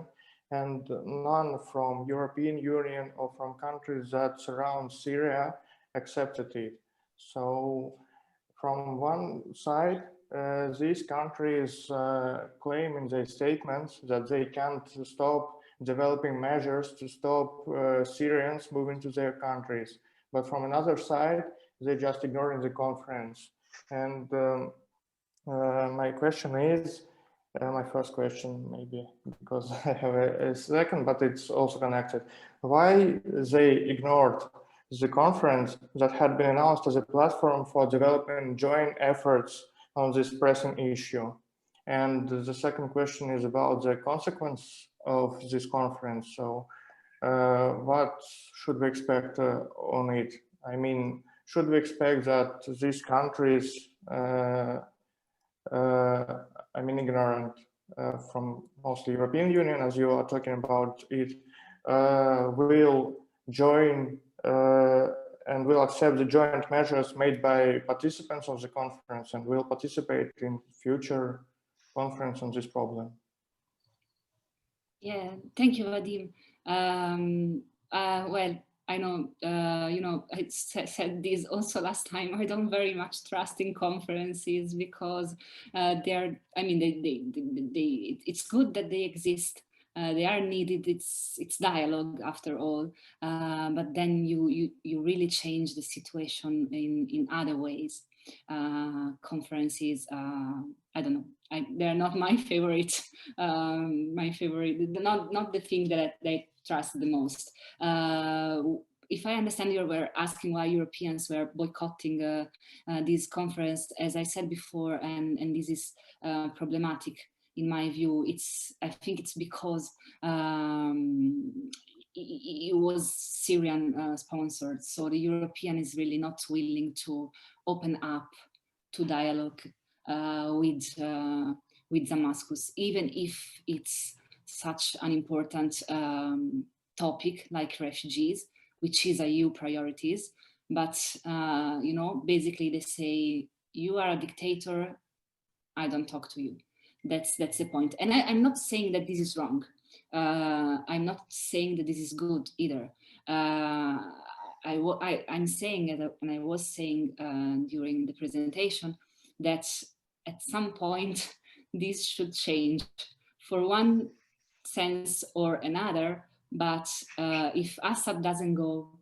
and none from European Union or from countries that surround Syria accepted it. So from one side, these countries claim in their statements that they can't stop developing measures to stop Syrians moving to their countries. But from another side, they're just ignoring the conference. And my question is, my first question maybe, because I have a second, but it's also connected. Why they ignored the conference that had been announced as a platform for developing joint efforts on this pressing issue? And the second question is about the consequence of this conference. So what should we expect on it? I mean, should we expect that these countries, ignorant from mostly European Union, as you are talking about it, will join and will accept the joint measures made by participants of the conference and will participate in future conference on this problem? Yeah, thank you, Vadim. Well, I know, I said this also last time. I don't very much trust in conferences because it's good that they exist. They are needed. It's dialogue after all. But then you really change the situation in other ways. Conferences, I don't know. They're not my favorite. Not the thing that I trust the most. If I understand, you were asking why Europeans were boycotting this conference. As I said before, and this is problematic in my view. I think it's because it was Syrian sponsored, so the European is really not willing to open up to dialogue with Damascus, even if it's such an important topic like refugees, which is a EU priorities. But basically they say, you are a dictator, I don't talk to you. That's the point. And I'm not saying that this is wrong. I'm not saying that this is good either. I'm saying, and I was saying during the presentation, that at some point this should change for one sense or another. But if Assad doesn't go,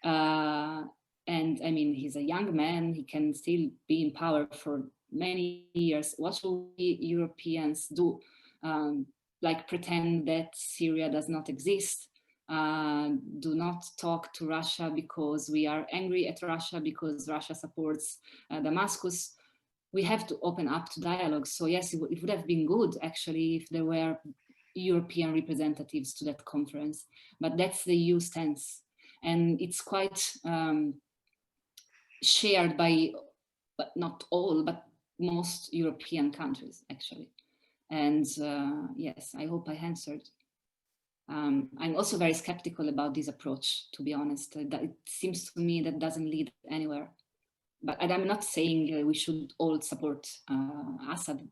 and I mean, he's a young man, he can still be in power for many years, what should we Europeans do? Like pretend that Syria does not exist? Do not talk to Russia because we are angry at Russia because Russia supports Damascus? We have to open up to dialogue. So yes, it would have been good actually if there were European representatives to that conference, but that's the EU stance. And it's quite shared by, but not all, but most European countries actually. And yes, I hope I answered. I'm also very skeptical about this approach, to be honest. That it seems to me that doesn't lead anywhere. But I'm not saying we should all support Assad,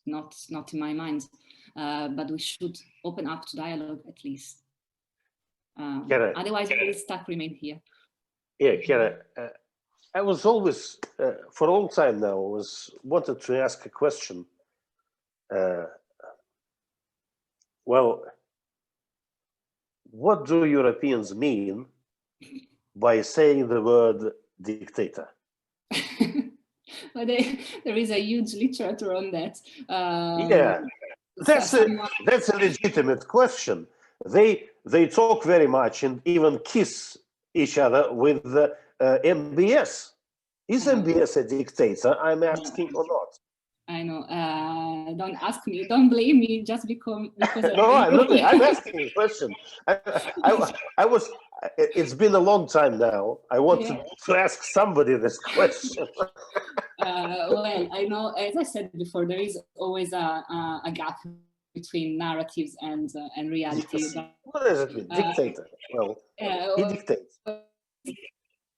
not in my mind, but we should open up to dialogue at least. Otherwise, we will stuck remain here. Yeah, Kara, I was always, for a long time now, wanted to ask a question. Well, what do Europeans mean by saying the word dictator? Well, there is a huge literature on that. Yeah, that's a legitimate question. They they talk very much and even kiss each other with the MBS. Is MBS a dictator? I'm asking or not. I know. Don't ask me. Don't blame me just because. No, I'm not. I'm asking a question. I was. It's been a long time now. I want to ask somebody this question. Well, I know. As I said before, there is always a gap between narratives and reality. Yes. What does it mean? Dictator. Well, he dictates.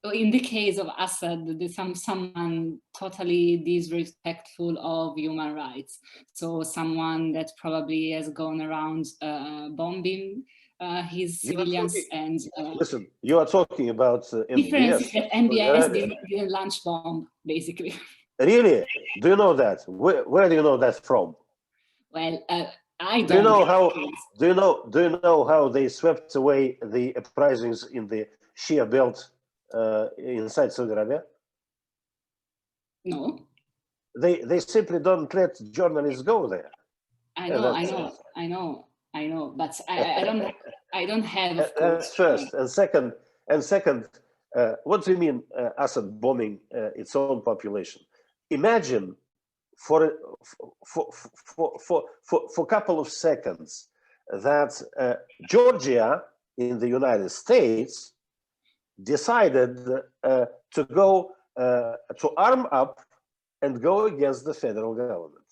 In the case of Assad, someone totally disrespectful of human rights. So someone that probably has gone around bombing his civilians and... listen, you are talking about MBS. Difference is that MBS didn't launch bomb, basically. Really? Do you know that? Where do you know that from? Well, I don't. Do you know how? Do you know how they swept away the uprisings in the Shia belt inside Saudi Arabia? No. They simply don't let journalists go there. I know. But I don't have. Of course, that's first, and second. What do you mean Assad bombing its own population? Imagine for a couple of seconds that Georgia in the United States decided to go to arm up and go against the federal government.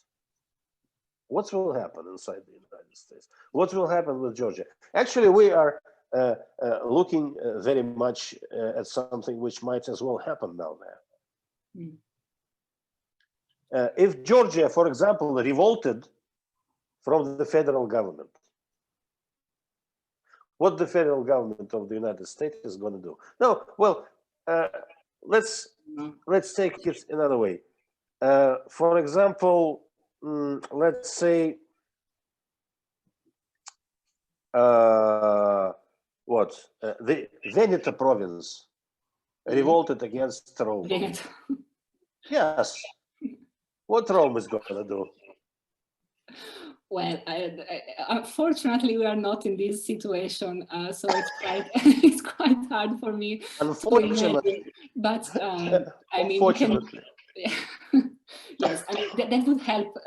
What will happen inside the United States? What will happen with Georgia? Actually, we are looking very much at something which might as well happen now there. If Georgia, for example, revolted from the federal government, what the federal government of the United States is going to do? No, well, let's take it another way. For example, let's say the Veneto province revolted against Rome. Yes. What Rome is going to do? Well, unfortunately, we are not in this situation, so it's quite hard for me. Unfortunately, but I mean, unfortunately. Yes, I mean that would help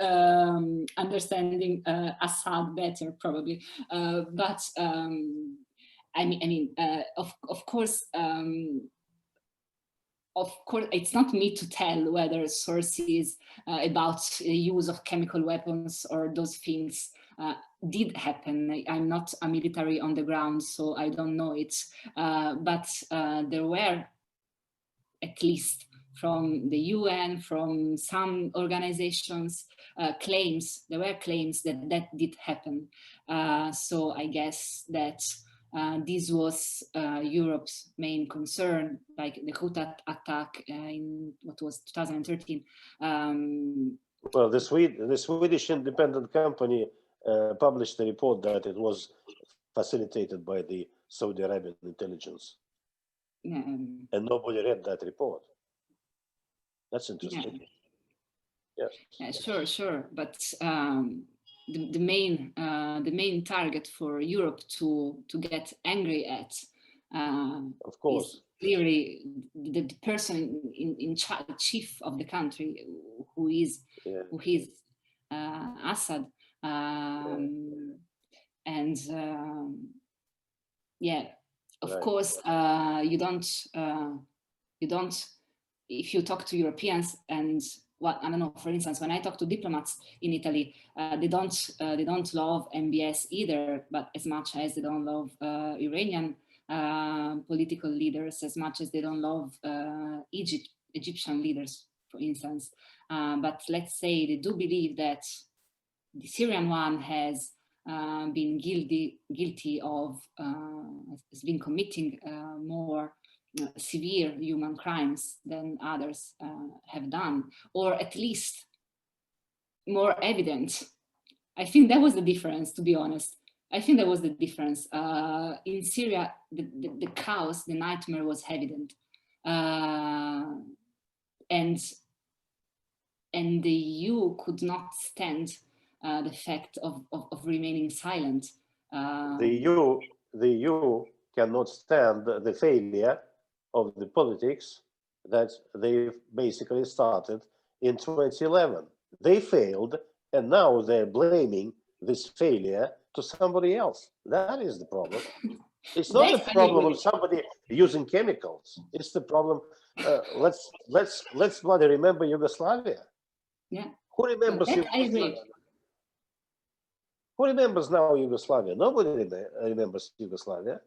understanding Assad better, probably. But I mean, of course. Of course, it's not me to tell whether sources about use of chemical weapons or those things did happen. I'm not a military on the ground, so I don't know it. But there were, at least from the UN, from some organizations, claims. There were claims that that did happen. So I guess that this was Europe's main concern, like the Ghouta attack in what was 2013. Well, the Swedish independent company published a report that it was facilitated by the Saudi Arabian intelligence. And nobody read that report. That's interesting. Yeah. Yes. Sure. But the main target for Europe to get angry at, of course, is clearly the person in charge, chief of the country, who is Assad, and of course you don't. If you talk to Europeans and I don't know, for instance, when I talk to diplomats in Italy, they don't love MBS either, but as much as they don't love Iranian political leaders, as much as they don't love Egyptian leaders, for instance. But let's say they do believe that the Syrian one has been guilty of, has been committing more severe human crimes than others have done, or at least more evident. I think that was the difference, to be honest. I think that was the difference. In Syria, the chaos, the nightmare was evident. And the EU could not stand the fact of remaining silent. The the EU cannot stand the failure of the politics that they basically started in 2011. They failed, and now they're blaming this failure to somebody else. That is the problem. It's not the problem of somebody using chemicals. It's the problem. Let's bloody remember Yugoslavia. Yeah. Who remembers Yugoslavia? Who remembers now Yugoslavia? Nobody remembers Yugoslavia.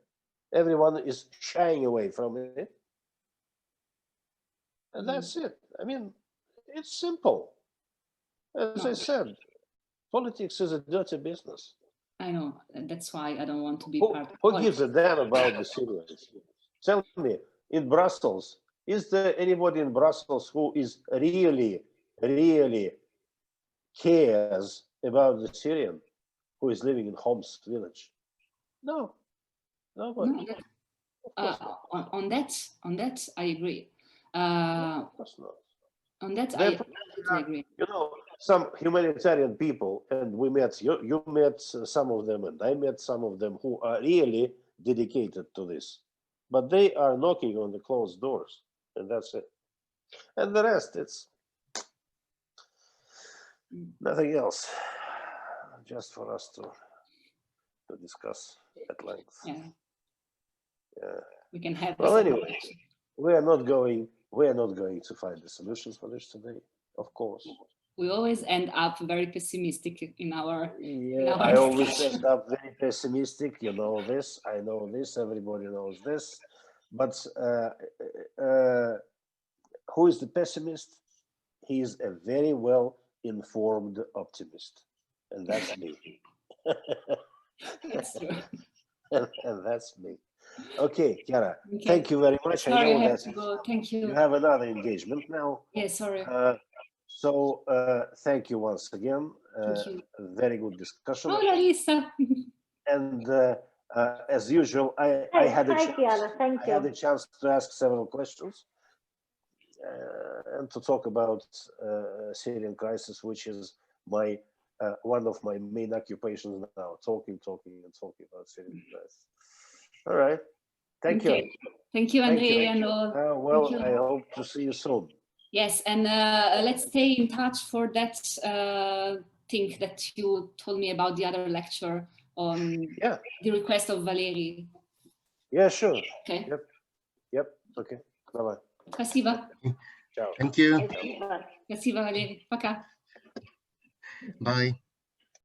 Everyone is shying away from it. And that's it. I mean, it's simple. As I said, politics is a dirty business. I know. That's why I don't want to be part of Who gives a damn about the Syrians? Tell me, in Brussels, is there anybody in Brussels who is really cares about the Syrian who is living in Homs village? No, nobody. No, on that, I agree. Of course not. On that, I agree. You know, some humanitarian people, and we met, you met some of them, and I met some of them who are really dedicated to this. But they are knocking on the closed doors, and that's it. And the rest, it's nothing else, just for us to discuss at length. Yeah. Yeah. We can have. Well, anyway, we are not going to find the solutions for this today, of course. We always end up very pessimistic in our. Yeah, I always end up very pessimistic. You know this. I know this. Everybody knows this. But who is the pessimist? He is a very well-informed optimist, and that's me. That's true. and that's me. Okay, Chiara, thank you very much. Sorry, I know I have that to go. Thank you. you have another engagement now. Yeah, sorry. So thank you once again. Thank you. Very good discussion. Oh, Larissa. And as usual, I had a chance to ask several questions and to talk about Syrian crisis, which is my one of my main occupations now, talking about Syrian crisis. All right. Thank you. Thank you, Andrei. And well, I hope to see you soon. Yes, and let's stay in touch for that thing that you told me about the other lecture on the request of Valery. Yeah, sure. Okay. Yep. Okay. Bye-bye. Спасибо. Ciao. Thank you. Спасибо, Валерий. Пока. Bye.